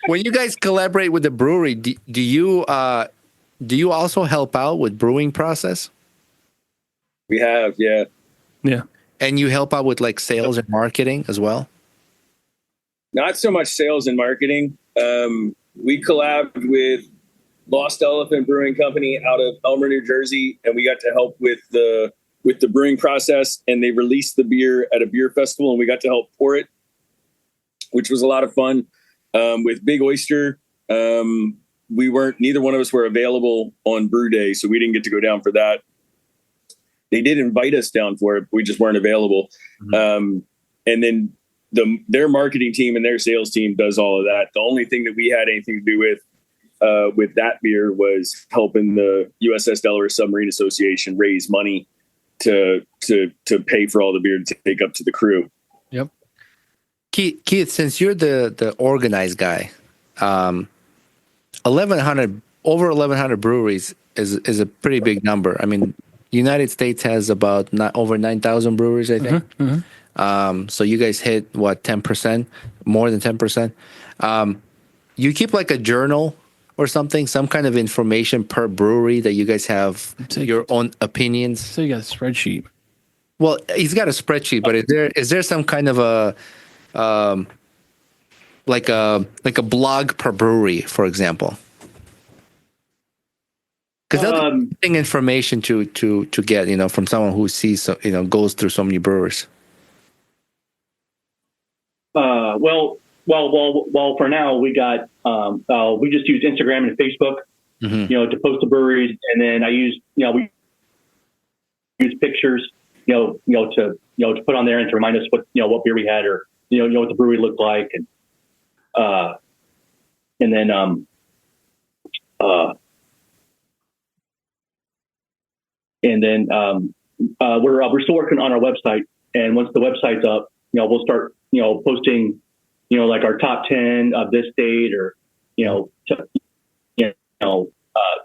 When you guys collaborate with the brewery, do you also help out with brewing process? We have, yeah. Yeah. And you help out with like sales and marketing as well? Not so much sales and marketing. We collabed with Lost Elephant Brewing Company out of Elmer, New Jersey, and we got to help with the brewing process, and they released the beer at a beer festival and we got to help pour it, which was a lot of fun. With Big Oyster, neither one of us were available on brew day, so we didn't get to go down for that. They did invite us down for it, but we just weren't available. Mm-hmm. And then their marketing team and their sales team does all of that. The only thing that we had anything to do with that beer was helping the USS Delaware Submarine Association raise money to pay for all the beer to take up to the crew. Yep. Keith, since you're the organized guy, 1,100 breweries is a pretty big number. I mean, United States has about over 9,000 breweries, I think. Mm-hmm. So you guys hit what, 10%, more than 10%. You keep like a journal or something, some kind of information per brewery that you guys have your own opinions. So you got a spreadsheet. Well, he's got a spreadsheet, but is there some kind of a like a blog per brewery, for example? Because that's interesting information to get, you know, from someone who sees, you know, goes through so many brewers. Well, for now we got we just use Instagram and Facebook, mm-hmm. you know, to post the breweries, and then we use pictures, to put on there and to remind us what beer we had, or what the brewery looked like, and then we're still working on our website, and once the website's up, we'll start posting like our top 10 of this date, or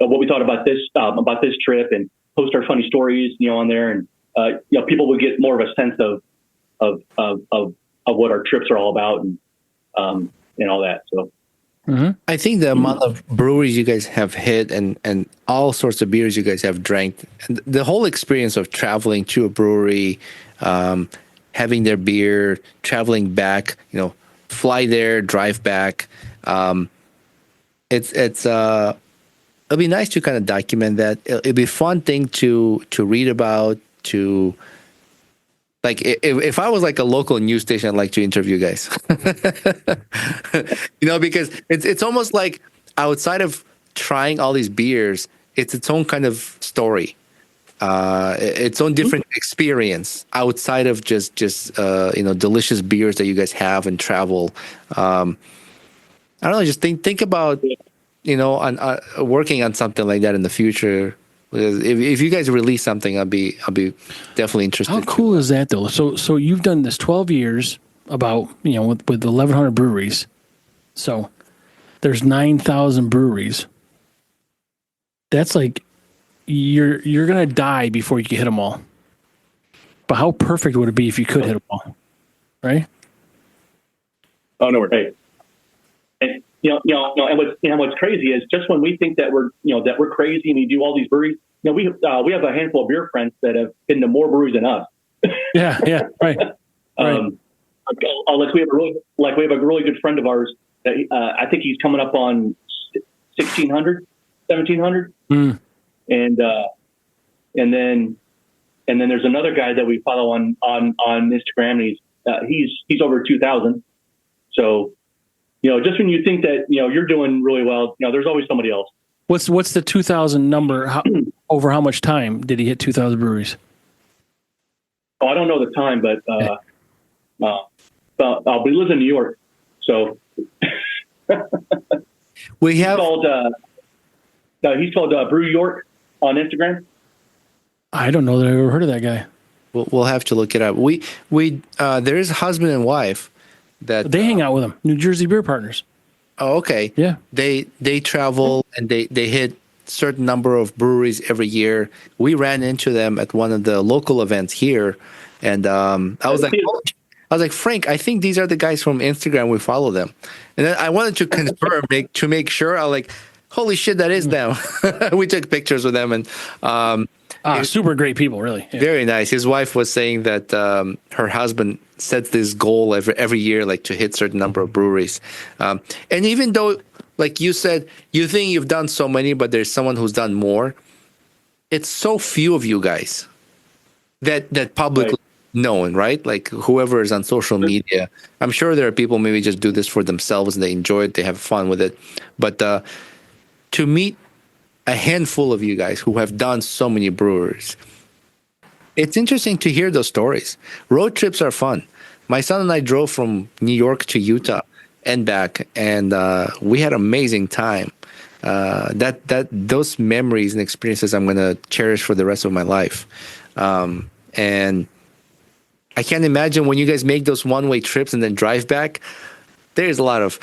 what we thought about this trip, and post our funny stories on there, and people will get more of a sense of what our trips are all about, and all that. So mm-hmm. I think the amount of breweries you guys have hit, and all sorts of beers you guys have drank, and the whole experience of traveling to a brewery, having their beer, traveling back, fly there, drive back. It'll be nice to kind of document that. It'll be a fun thing to read about, to Like if I was like a local news station, I'd like to interview you guys. Because it's almost like outside of trying all these beers, it's its own kind of story, its own different experience outside of just delicious beers that you guys have and travel. I don't know. Just think about on working on something like that in the future. If you guys release something, I'll be definitely interested. How cool is that though? So you've done this 12 years about with 1,100 breweries. So there's 9,000 breweries. That's like you're gonna die before you can hit them all. But how perfect would it be if you could hit them all, right? Oh no, hey. And and what's crazy is just when we think that we're crazy and we do all these breweries, we have a handful of beer friends that have been to more breweries than us. Yeah, right. Like we have a really good friend of ours that I think he's coming up on 1,600, 1,700, and then there's another guy that we follow on Instagram, and he's over 2,000. So. Just when you think that, you're doing really well, there's always somebody else. What's the 2,000 number? Over how much time did he hit 2,000 breweries? Oh, I don't know the time, but he lives in New York. So we have he's called Brew York on Instagram. I don't know that I've ever heard of that guy. We'll have to look it up. There is husband and wife. That they hang out with them, New Jersey Beer Partners. Oh, okay. Yeah. They travel and they hit certain number of breweries every year. We ran into them at one of the local events here, and I was like, Frank, I think these are the guys from Instagram. We follow them, and then I wanted to confirm to make sure. I like, holy shit, that is them. We took pictures with them, and super great people, really. Yeah. Very nice. His wife was saying that her husband sets this goal every year, like to hit certain number of breweries. And even though, like you said, you think you've done so many, but there's someone who's done more. It's so few of you guys that publicly known, right? Like whoever is on social media. I'm sure there are people maybe just do this for themselves and they enjoy it, they have fun with it. But to meet a handful of you guys who have done so many breweries, it's interesting to hear those stories. Road trips are fun. My son and I drove from New York to Utah and back, and we had an amazing time. Those memories and experiences I'm going to cherish for the rest of my life. And I can't imagine when you guys make those one-way trips and then drive back, there's a lot of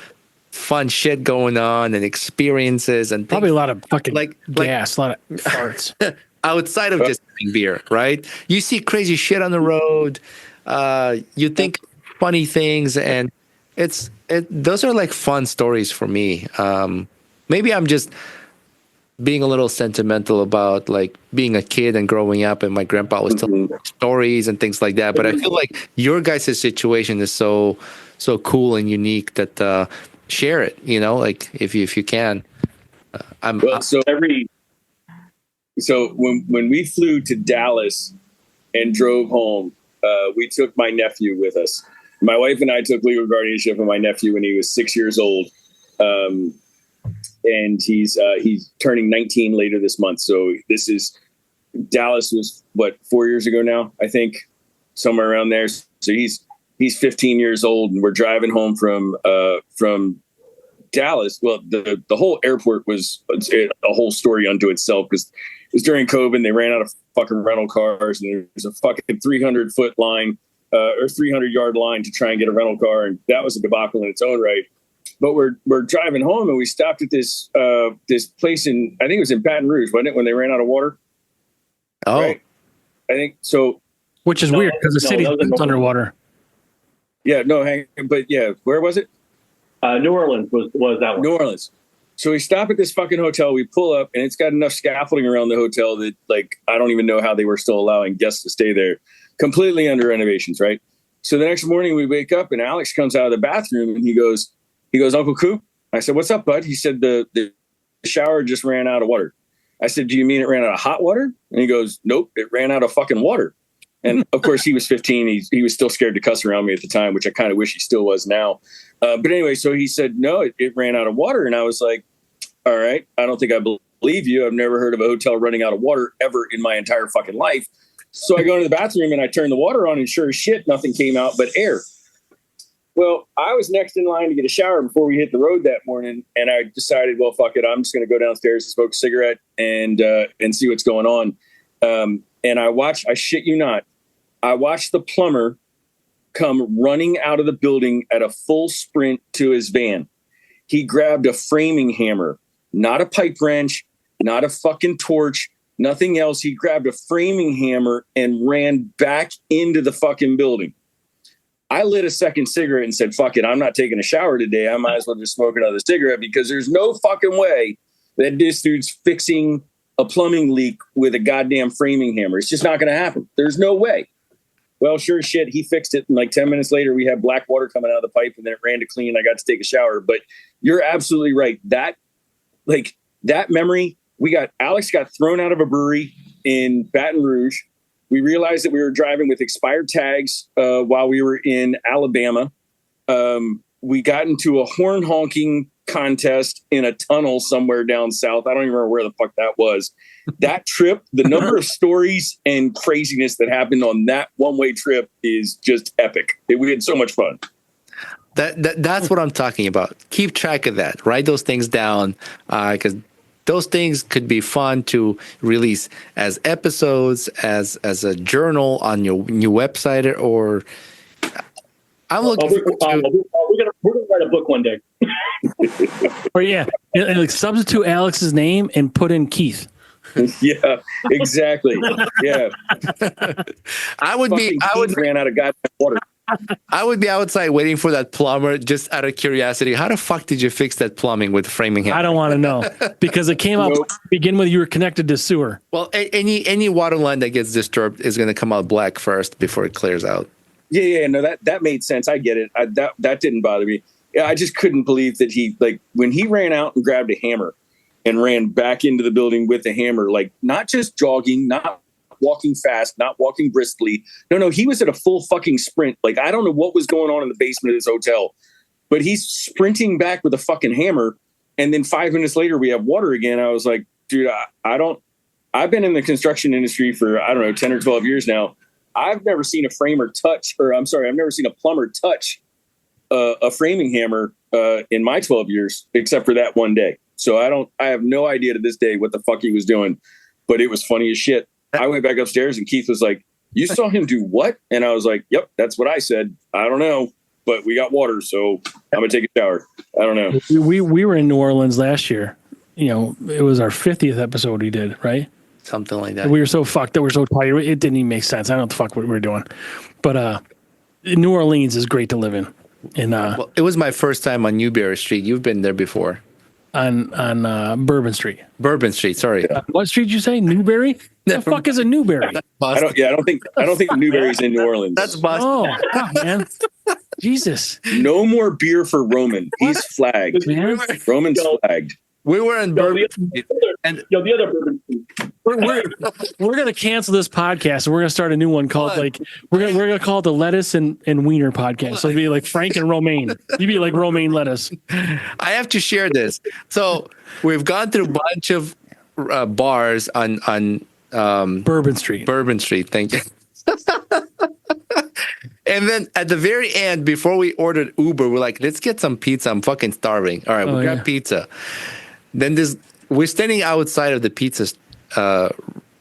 fun shit going on and experiences and probably a lot of fucking gas, a lot of farts. Outside of just drinking beer, right? You see crazy shit on the road. You think funny things, and those are like fun stories for me. Maybe I'm just being a little sentimental about like being a kid and growing up, and my grandpa was telling stories and things like that. But I feel like your guys' situation is so cool and unique that share it. Like if you can. So when we flew to Dallas and drove home, we took my nephew with us. My wife and I took legal guardianship of my nephew when he was 6 years old. And he's turning 19 later this month. So Dallas was 4 years ago now, I think, somewhere around there. So he's 15 years old, and we're driving home from Dallas. Well, the whole airport was a whole story unto itself, because it was during COVID and they ran out of fucking rental cars, and there was a fucking 300-foot line or 300-yard line to try and get a rental car. And that was a debacle in its own right. But we're driving home, and we stopped at this place I think it was in Baton Rouge, wasn't it, when they ran out of water? Oh, right? I think so. Which is weird because the city's underwater. Yeah, no, but yeah, where was it? New Orleans was that one. New Orleans. So we stop at this fucking hotel. We pull up, and it's got enough scaffolding around the hotel that, like, I don't even know how they were still allowing guests to stay there. Completely under renovations, right? So the next morning we wake up, and Alex comes out of the bathroom, and he goes, Uncle Coop? I said, what's up, bud? He said, the shower just ran out of water. I said, do you mean it ran out of hot water? And he goes, nope, it ran out of fucking water. And of course, he was 15. He was still scared to cuss around me at the time, which I kind of wish he still was now. But anyway, so he said, no, it ran out of water. And I was like, all right, I don't think I believe you. I've never heard of a hotel running out of water ever in my entire fucking life. So I go into the bathroom and I turn the water on, and sure as shit, nothing came out but air. Well, I was next in line to get a shower before we hit the road that morning. And I decided, well, fuck it. I'm just going to go downstairs, smoke a cigarette and see what's going on. And I shit you not, I watched the plumber come running out of the building at a full sprint to his van. He grabbed a framing hammer, not a pipe wrench, not a fucking torch, nothing else. He grabbed a framing hammer and ran back into the fucking building. I lit a second cigarette and said, fuck it, I'm not taking a shower today. I might as well just smoke another cigarette, because there's no fucking way that this dude's fixing a plumbing leak with a goddamn framing hammer. It's just not going to happen. There's no way. Well, sure as shit, he fixed it. And like 10 minutes later, we had black water coming out of the pipe, and then it ran to clean. I got to take a shower. But you're absolutely right. That memory, Alex got thrown out of a brewery in Baton Rouge. We realized that we were driving with expired tags while we were in Alabama. We got into a horn honking contest in a tunnel somewhere down south. I don't even remember where the fuck that was. That trip, the number of stories and craziness that happened on that one-way trip is just epic. We had so much fun. That's what I'm talking about. Keep track of that. Write those things down, because those things could be fun to release as episodes, as a journal on your new website, or I'm looking. We're gonna write a book one day. Or yeah, like substitute Alex's name and put in Keith. Yeah, exactly. Yeah, I would ran out of goddamn water. I would be outside waiting for that plumber, just out of curiosity. How the fuck did you fix that plumbing with framing hammer? I don't want to know, because it came out to begin with. You were connected to sewer. Well, any water line that gets disturbed is going to come out black first before it clears out. Yeah. No, that made sense. I get it. That didn't bother me. Yeah, I just couldn't believe that when he ran out and grabbed a hammer and ran back into the building with the hammer, like not just jogging, not walking fast, not walking briskly. No, he was at a full fucking sprint. Like, I don't know what was going on in the basement of this hotel, but he's sprinting back with a fucking hammer. And then 5 minutes later, we have water again. I was like, dude, I've been in the construction industry for, 10 or 12 years now. I've never seen a I've never seen a plumber touch a framing hammer in my 12 years, except for that one day. So I have no idea to this day what the fuck he was doing, but it was funny as shit. I went back upstairs and Keith was like, you saw him do what? And I was like, yep, that's what I said. I don't know, but we got water, so I'm going to take a shower. I don't know. We were in New Orleans last year. It was our 50th episode we did, right? Something like that. We were so fucked that we're so tired. It didn't even make sense. I don't know what the fuck we were doing. But New Orleans is great to live in. Well, it was my first time on Newberry Street. You've been there before. On Bourbon Street. Bourbon Street, sorry. What street did you say? Newberry? The fuck is a Newberry? I don't think Newberry's in New Orleans. That's Boston. Oh, God, man. Jesus. No more beer for Roman. He's flagged. Man. Roman's flagged. We were in Bourbon Street. The other Bourbon Street. We're gonna cancel this podcast and we're gonna start a new one called we're gonna call it the Lettuce and Wiener podcast. So it'd be like Frank and Romaine. You'd be like Romaine Lettuce. I have to share this. So we've gone through a bunch of bars on Bourbon Street. Bourbon Street, thank you. And then at the very end, before we ordered Uber, we're like, let's get some pizza. I'm fucking starving. All right, we got pizza. Then we're standing outside of the pizza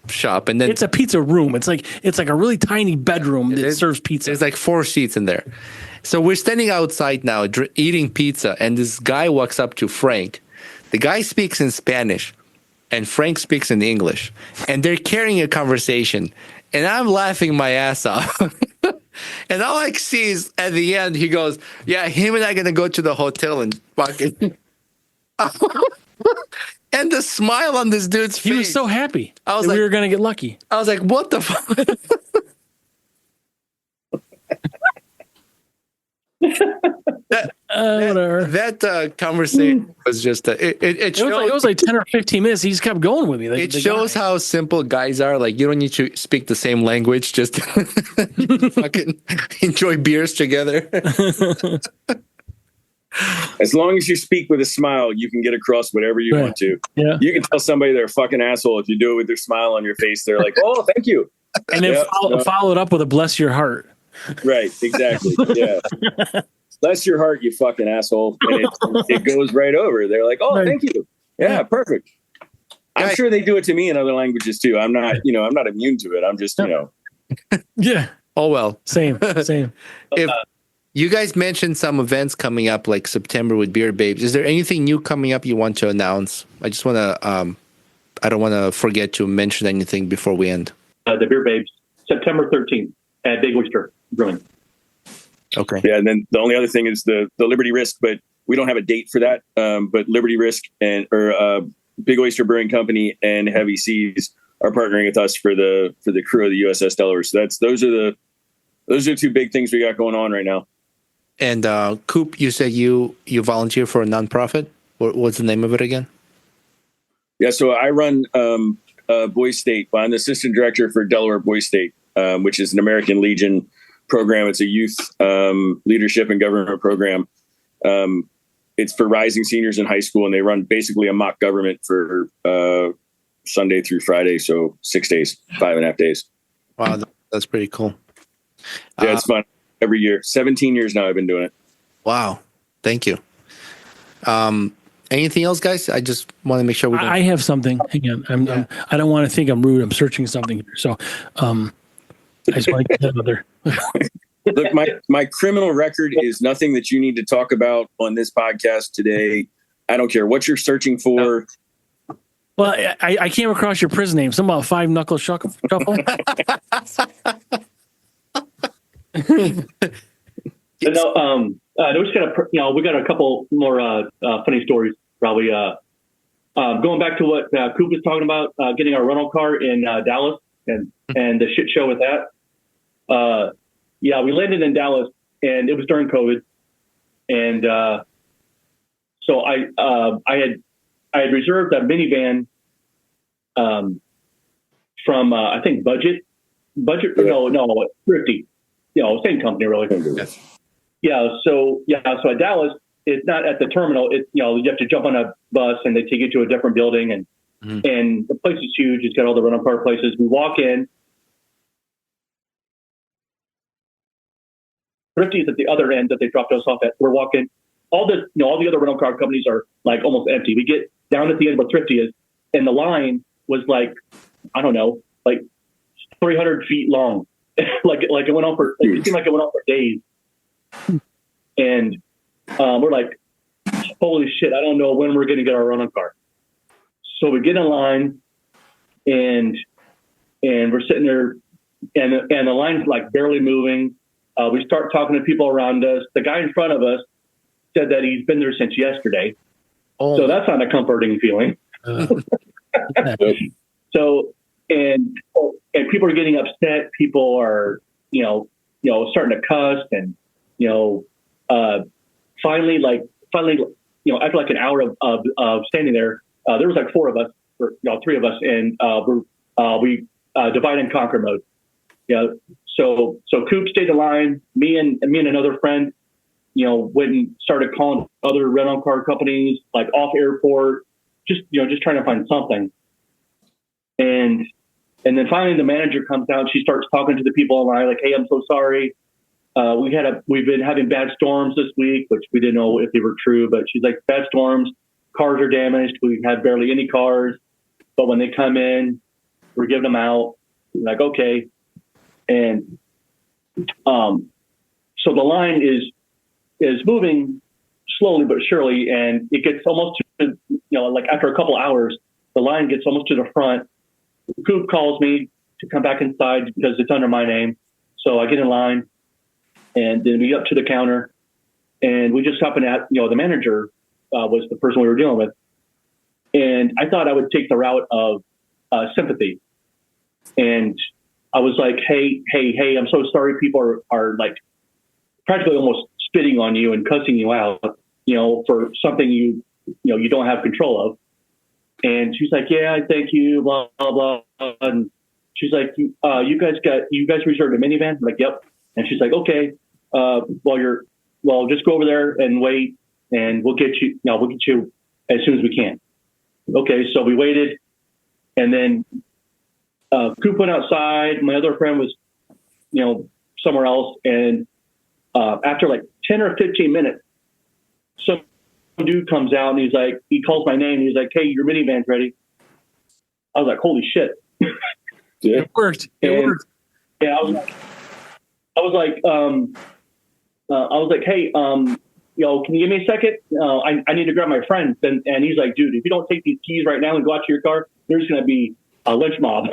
shop, and then it's a pizza room. It's like a really tiny bedroom that serves pizza. There's like 4 seats in there. So we're standing outside now eating pizza, and this guy walks up to Frank. The guy speaks in Spanish, and Frank speaks in English, and they're carrying a conversation, and I'm laughing my ass off. And all I see is at the end, he goes, yeah, him and I are going to go to the hotel and fucking... And the smile on this dude's face. He was so happy. I was like, we were going to get lucky. I was like, what the fuck? Whatever. That conversation was just it shows, It was like 10 or 15 minutes. He just kept going with me. Like, it shows how simple guys are. Like, you don't need to speak the same language. Just fucking enjoy beers together. As long as you speak with a smile, you can get across whatever you want to. Yeah. You can tell somebody they're a fucking asshole if you do it with their smile on your face. They're like, "Oh, thank you," And then follow it up with a bless your heart. Right? Exactly. Yeah. Bless your heart, you fucking asshole. And it goes right over. They're like, "Oh, thank you." Yeah, perfect. I'm sure they do it to me in other languages too. I'm not immune to it. I'm just, Yeah. Oh well. Same. If you guys mentioned some events coming up like September with Beer Babes, is there anything new coming up you want to announce? I just want to, I don't want to forget to mention anything before we end. The Beer Babes, September 13th at Big Oyster Brewing. Okay. Yeah, and then the only other thing is the Liberty Risk, but we don't have a date for that. But Liberty Risk or Big Oyster Brewing Company and Heavy Seas are partnering with us for the crew of the USS Delaware. So those are the two big things we got going on right now. And Coop, you said you volunteer for a nonprofit. What's the name of it again? Yeah, so I run Boys State. I'm the assistant director for Delaware Boys State, which is an American Legion program. It's a youth leadership and government program. It's for rising seniors in high school, and they run basically a mock government for Sunday through Friday, so 6 days, 5.5 days. Wow, that's pretty cool. Yeah, it's fun. Every year, 17 years now I've been doing it. Wow. Thank you. Anything else, guys? I just want to make sure I have something. Hang on. I don't want to think I'm rude. I'm searching something here. So I just want to get that other. Look, my criminal record is nothing that you need to talk about on this podcast today. I don't care what you're searching for. Well, I came across your prison name. Something about five knuckle shuffle. No, we got a couple more funny stories. Probably going back to what Coop was talking about, getting our rental car in Dallas and the shit show with that. We landed in Dallas, and it was during COVID, and so I had reserved a minivan from I think Budget, no, Thrifty. Same company, really. So at Dallas, it's not at the terminal. It's, you have to jump on a bus and they take you to a different building, and the place is huge. It's got all the rental car places. We walk in. Thrifty is at the other end that they dropped us off at. We're walking. All the other rental car companies are like almost empty. We get down at the end where Thrifty is, and the line was like, I don't know, like 300 feet long. like it went on for, it seemed like it went on for days. And we're like, holy shit, I don't know when we're going to get our rental car. So we get in line, and we're sitting there, and the line's like barely moving. We start talking to people around us. The guy in front of us said that he's been there since yesterday. Oh. So that's not a comforting feeling. So, and people are getting upset. People are, starting to cuss, and, finally, after like an hour of standing there, there was like four of us, or three of us, and we divide and conquer mode. So Coop stayed in line. Me and another friend, went and started calling other rental car companies, like off airport, just trying to find something. And then finally the manager comes out. She starts talking to the people online, like, "Hey, I'm so sorry. We've been having bad storms this week," which we didn't know if they were true, but she's like, "Bad storms, cars are damaged. We have barely any cars, but when they come in, we're giving them out." We're like, okay. And so the line is moving slowly but surely, and it gets almost to, like after a couple hours, the line gets almost to the front. Coop calls me to come back inside because it's under my name. So I get in line, and then we get up to the counter, and we just happened at, the manager was the person we were dealing with. And I thought I would take the route of sympathy. And I was like, hey, I'm so sorry. People are like practically almost spitting on you and cussing you out, for something you don't have control of. And she's like, yeah, thank you, blah, blah, blah. And she's like, you guys reserved a minivan? I'm like, yep. And she's like, okay, just go over there and wait, and we'll get you as soon as we can. Okay. So we waited, and then, Coop went outside. My other friend was, somewhere else. And, after like 10 or 15 minutes, some dude comes out and he calls my name. He's like, hey, your minivan's ready. I was like, holy shit. Yeah. It worked. Yeah. I was like, hey, can you give me a second? I need to grab my friend. And he's like, dude, if you don't take these keys right now and go out to your car, there's going to be a lynch mob.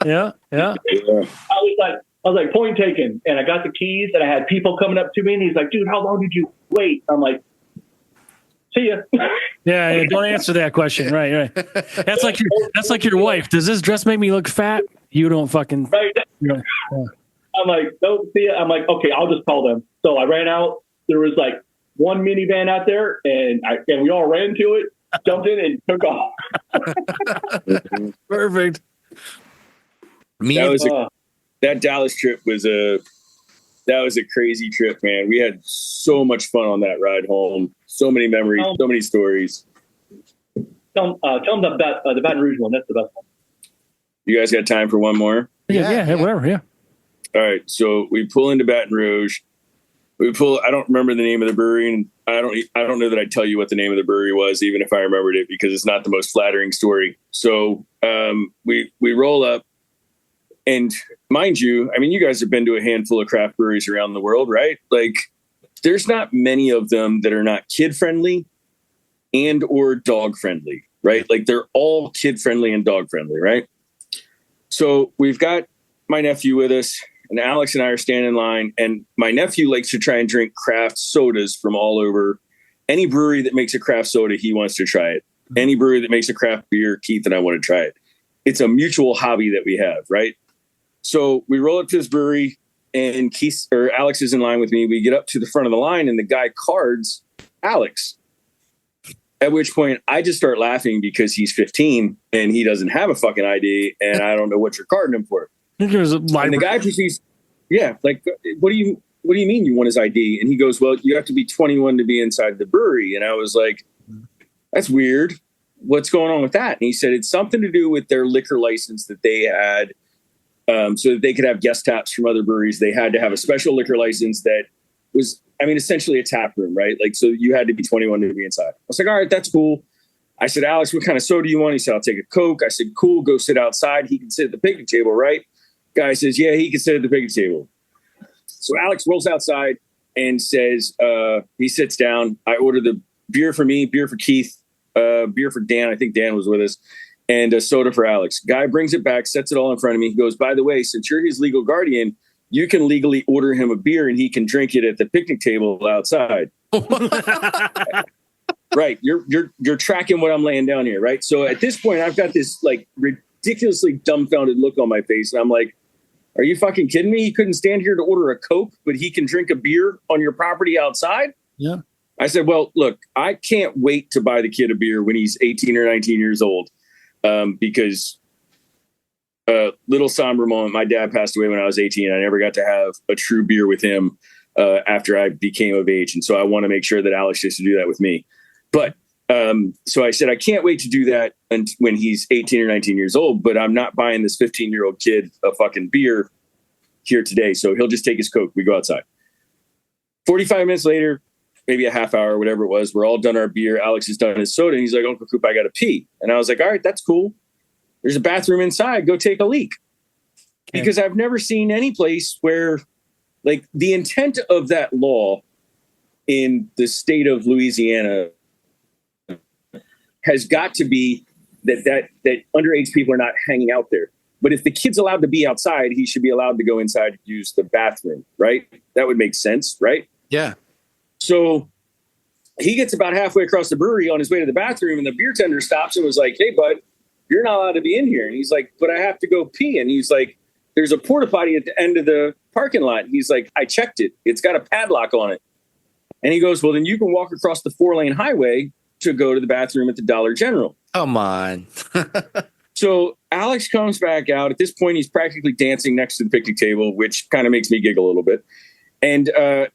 Yeah. I was like, point taken. And I got the keys, and I had people coming up to me, and he's like, dude, how long did you wait? I'm like, see ya. Yeah. Don't answer that question. Right. That's like your wife. Does this dress make me look fat? You don't fucking. Right. Yeah. I'm like, don't see ya. I'm like, okay, I'll just call them. So I ran out. There was like one minivan out there, and we all ran to it, jumped in, and took off. Perfect. That Dallas trip was a crazy trip, man. We had so much fun on that ride home. So many memories, so many stories. Tell them the Baton Rouge one. That's the best one. You guys got time for one more? Yeah, whatever. Yeah. All right. So we pull into Baton Rouge. I don't remember the name of the brewery, and I don't know that I'd tell you what the name of the brewery was, even if I remembered it, because it's not the most flattering story. So we roll up. And mind you, I mean, you guys have been to a handful of craft breweries around the world, right? Like, there's not many of them that are not kid friendly and or dog friendly, right? Like, they're all kid friendly and dog friendly, right? So we've got my nephew with us, and Alex and I are standing in line, and my nephew likes to try and drink craft sodas from all over. Any brewery that makes a craft soda, he wants to try it. Any brewery that makes a craft beer, Keith and I want to try it. It's a mutual hobby that we have, right? So we roll up to this brewery, and Alex is in line with me. We get up to the front of the line, and the guy cards Alex. At which point I just start laughing because he's 15 and he doesn't have a fucking ID, and I don't know what you're carding him for. And the guy proceeds, what do you mean you want his ID? And he goes, well, you have to be 21 to be inside the brewery. And I was like, that's weird. What's going on with that? And he said it's something to do with their liquor license that they had. So that they could have guest taps from other breweries, they had to have a special liquor license that was, essentially a tap room, right? Like, so you had to be 21 to be inside. I was like, all right, that's cool. I said, Alex, what kind of soda do you want? He said, I'll take a Coke. I said, cool, go sit outside. He can sit at the picnic table, right? Guy says, yeah, he can sit at the picnic table. So Alex rolls outside and says, he sits down. I order the beer for me, beer for Keith, beer for Dan. I think Dan was with us. And a soda for Alex. Guy brings it back, sets it all in front of me. He goes, by the way, since you're his legal guardian, you can legally order him a beer and he can drink it at the picnic table outside. Right. You're tracking what I'm laying down here, right? So at this point, I've got this like ridiculously dumbfounded look on my face. And I'm like, are you fucking kidding me? He couldn't stand here to order a Coke, but he can drink a beer on your property outside? Yeah. I said, well, look, I can't wait to buy the kid a beer when he's 18 or 19 years old. Because little somber moment, my dad passed away when I was 18. I never got to have a true beer with him after I became of age. And so I want to make sure that Alex gets to do that with me. But so I said, I can't wait to do that when he's 18 or 19 years old, but I'm not buying this 15-year-old kid a fucking beer here today. So he'll just take his Coke. We go outside. 45 minutes later, maybe a half hour, whatever it was, we're all done our beer. Alex has done his soda. And he's like, Uncle Coop, I got to pee. And I was like, all right, that's cool. There's a bathroom inside. Go take a leak. Okay. Because I've never seen any place where, like, the intent of that law in the state of Louisiana has got to be that underage people are not hanging out there. But if the kid's allowed to be outside, he should be allowed to go inside and use the bathroom, right? That would make sense, right? Yeah. So he gets about halfway across the brewery on his way to the bathroom, and the beer tender stops and was like, hey, bud, you're not allowed to be in here. And he's like, but I have to go pee. And he's like, there's a porta potty at the end of the parking lot. He's like, I checked it. It's got a padlock on it. And he goes, well, then you can walk across the 4-lane highway to go to the bathroom at the Dollar General. Come on. So Alex comes back out. At this point, he's practically dancing next to the picnic table, which kind of makes me giggle a little bit. And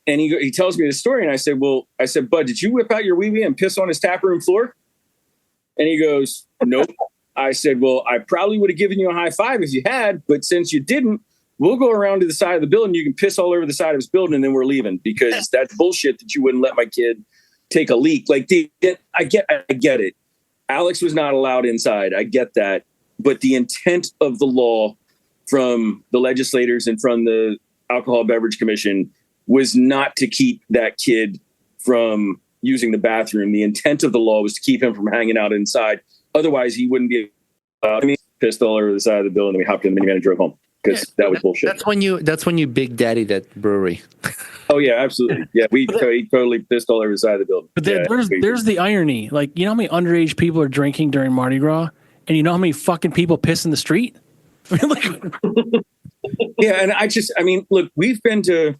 he tells me the story. And I said, Bud, did you whip out your wee-wee and piss on his tap room floor? And he goes, nope. I said, well, I probably would have given you a high five if you had, but since you didn't, we'll go around to the side of the building. You can piss all over the side of his building, and then we're leaving, because that's bullshit that you wouldn't let my kid take a leak. Like, I get it. Alex was not allowed inside. I get that. But the intent of the law from the legislators and from the Alcohol Beverage Commission was not to keep that kid from using the bathroom. The intent of the law was to keep him from hanging out inside. Otherwise, he wouldn't be pissed all over the side of the building. And we hopped in the minivan and drove home, because that was bullshit. That's when you big daddy that brewery. Oh yeah, absolutely. Yeah, he totally pissed all over the side of the building. But there's the irony. Like, you know how many underage people are drinking during Mardi Gras, and you know how many fucking people piss in the street? I mean, like, yeah, and look, we've been to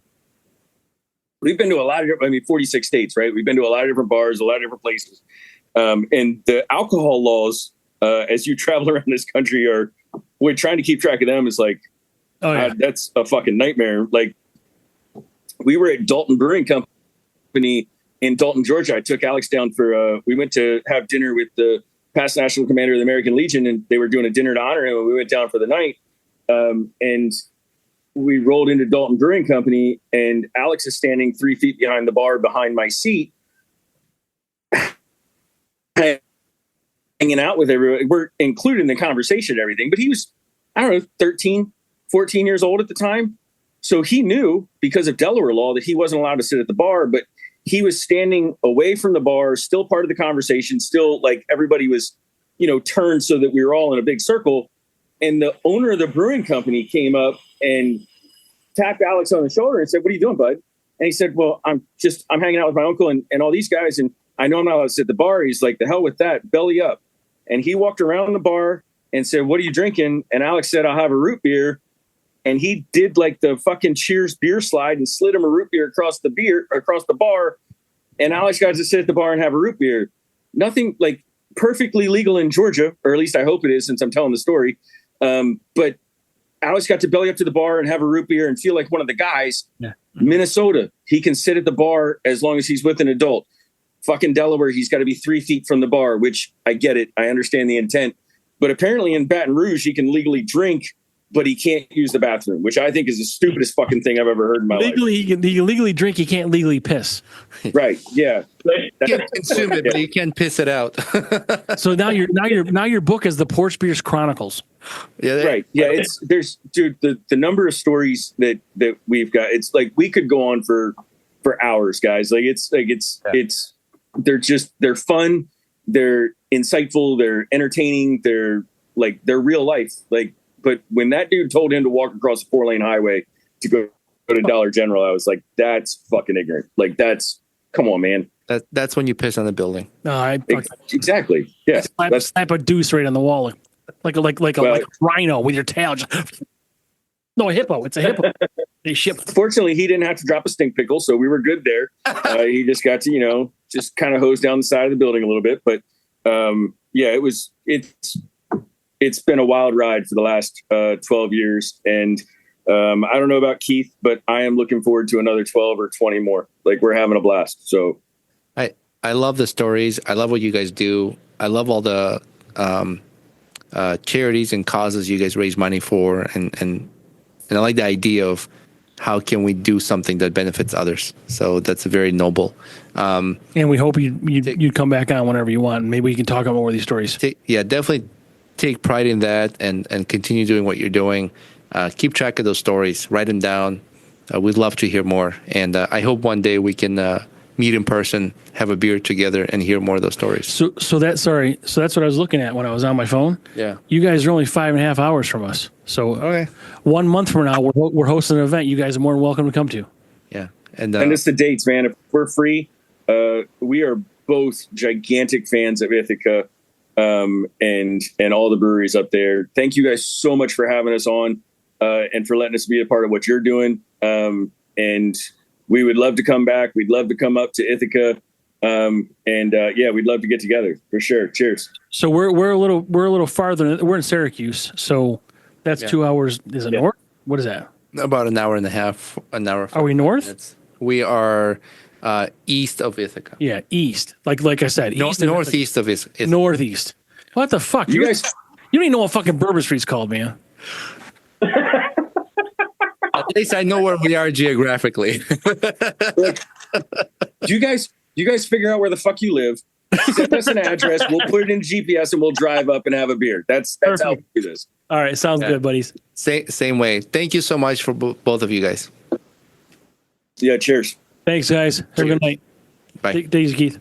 a lot of 46 states, right? We've been to a lot of different bars, a lot of different places. And the alcohol laws, as you travel around this country, we're trying to keep track of them. Is like, that's a fucking nightmare. Like, we were at Dalton Brewing Company in Dalton, Georgia. I took Alex down we went to have dinner with the past national commander of the American Legion, and they were doing a dinner to honor him. And we went down for the night. And we rolled into Dalton Brewing Company, and Alex is standing 3 feet behind the bar behind my seat, hanging out with everyone. We're included in the conversation and everything, but he was, I don't know, 13, 14 years old at the time. So he knew, because of Delaware law, that he wasn't allowed to sit at the bar, but he was standing away from the bar, still part of the conversation, still like everybody was, turned so that we were all in a big circle. And the owner of the brewing company came up and tapped Alex on the shoulder and said, "What are you doing, bud?" And he said, "Well, I'm hanging out with my uncle and all these guys, and I know I'm not allowed to sit at the bar." He's like, "The hell with that, belly up." And he walked around the bar and said, "What are you drinking?" And Alex said, "I'll have a root beer." And he did like the fucking Cheers beer slide and slid him a root beer across the bar. And Alex got to sit at the bar and have a root beer. Nothing, like, perfectly legal in Georgia, or at least I hope it is, since I'm telling the story. But Alex got to belly up to the bar and have a root beer and feel like one of the guys. Yeah. Minnesota, he can sit at the bar as long as he's with an adult. Fucking Delaware, he's got to be 3 feet from the bar, which I get it. I understand the intent. But apparently in Baton Rouge, he can legally drink, but he can't use the bathroom, which I think is the stupidest fucking thing I've ever heard in my life. He can legally drink, he can't legally piss. Right, yeah. You can't consume it, but you can piss it out. So now your book is the Porch Beers Chronicles. Yeah, right. Yeah, the number of stories that we've got, it's like we could go on for hours, guys. They're fun, they're insightful, they're entertaining, they're real life. But when that dude told him to walk across the 4-lane highway to go to Dollar General, I was like, that's fucking ignorant. Like, come on, man. That's when you piss on the building. No, exactly. Yeah. Slap a deuce right on the wall, like a rhino with your tail. No, a hippo. It's a hippo. They ship. Fortunately, he didn't have to drop a stink pickle, so we were good there. He just got to, just kind of hose down the side of the building a little bit. But yeah, it's been a wild ride for the last 12 years. And I don't know about Keith, but I am looking forward to another 12 or 20 more. Like, we're having a blast. So I love the stories. I love what you guys do. I love all the charities and causes you guys raise money for. And I like the idea of how can we do something that benefits others. So that's very noble. And we hope you'd come back on whenever you want. Maybe we can talk about more of these stories. Definitely take pride in that and continue doing what you're doing. Keep track of those stories. Write them down. We'd love to hear more. And I hope one day we can meet in person, have a beer together, and hear more of those stories. So that's what I was looking at when I was on my phone. Yeah. You guys are only 5.5 hours from us. So okay. 1 month from now, we're hosting an event you guys are more than welcome to come to. Yeah. And it's the dates, man. If we're free, we are both gigantic fans of Ithaca. And all the breweries up there. Thank you guys so much for having us on. and for letting us be a part of what you're doing. And we would love to come back. We'd love to come up to Ithaca. Yeah, we'd love to get together for sure. Cheers. So we're a little farther. We're in Syracuse, so that's 2 hours. Is it north? What is that? About an hour and a half. An hour. Are we north? Minutes. We are east of Ithaca. Yeah, east. Like I said, east northeast of Ithaca. Northeast. What the fuck? You guys, you don't even know what fucking Bourbon Street's called, man. At least I know where we are geographically. do you guys figure out where the fuck you live? Send us an address. We'll put it in GPS and we'll drive up and have a beer. That's how we do this. All right, sounds good, buddies. Same way. Thank you so much for both of you guys. Yeah, cheers. Thanks, guys. Have a good night. Bye. Take it easy, Keith.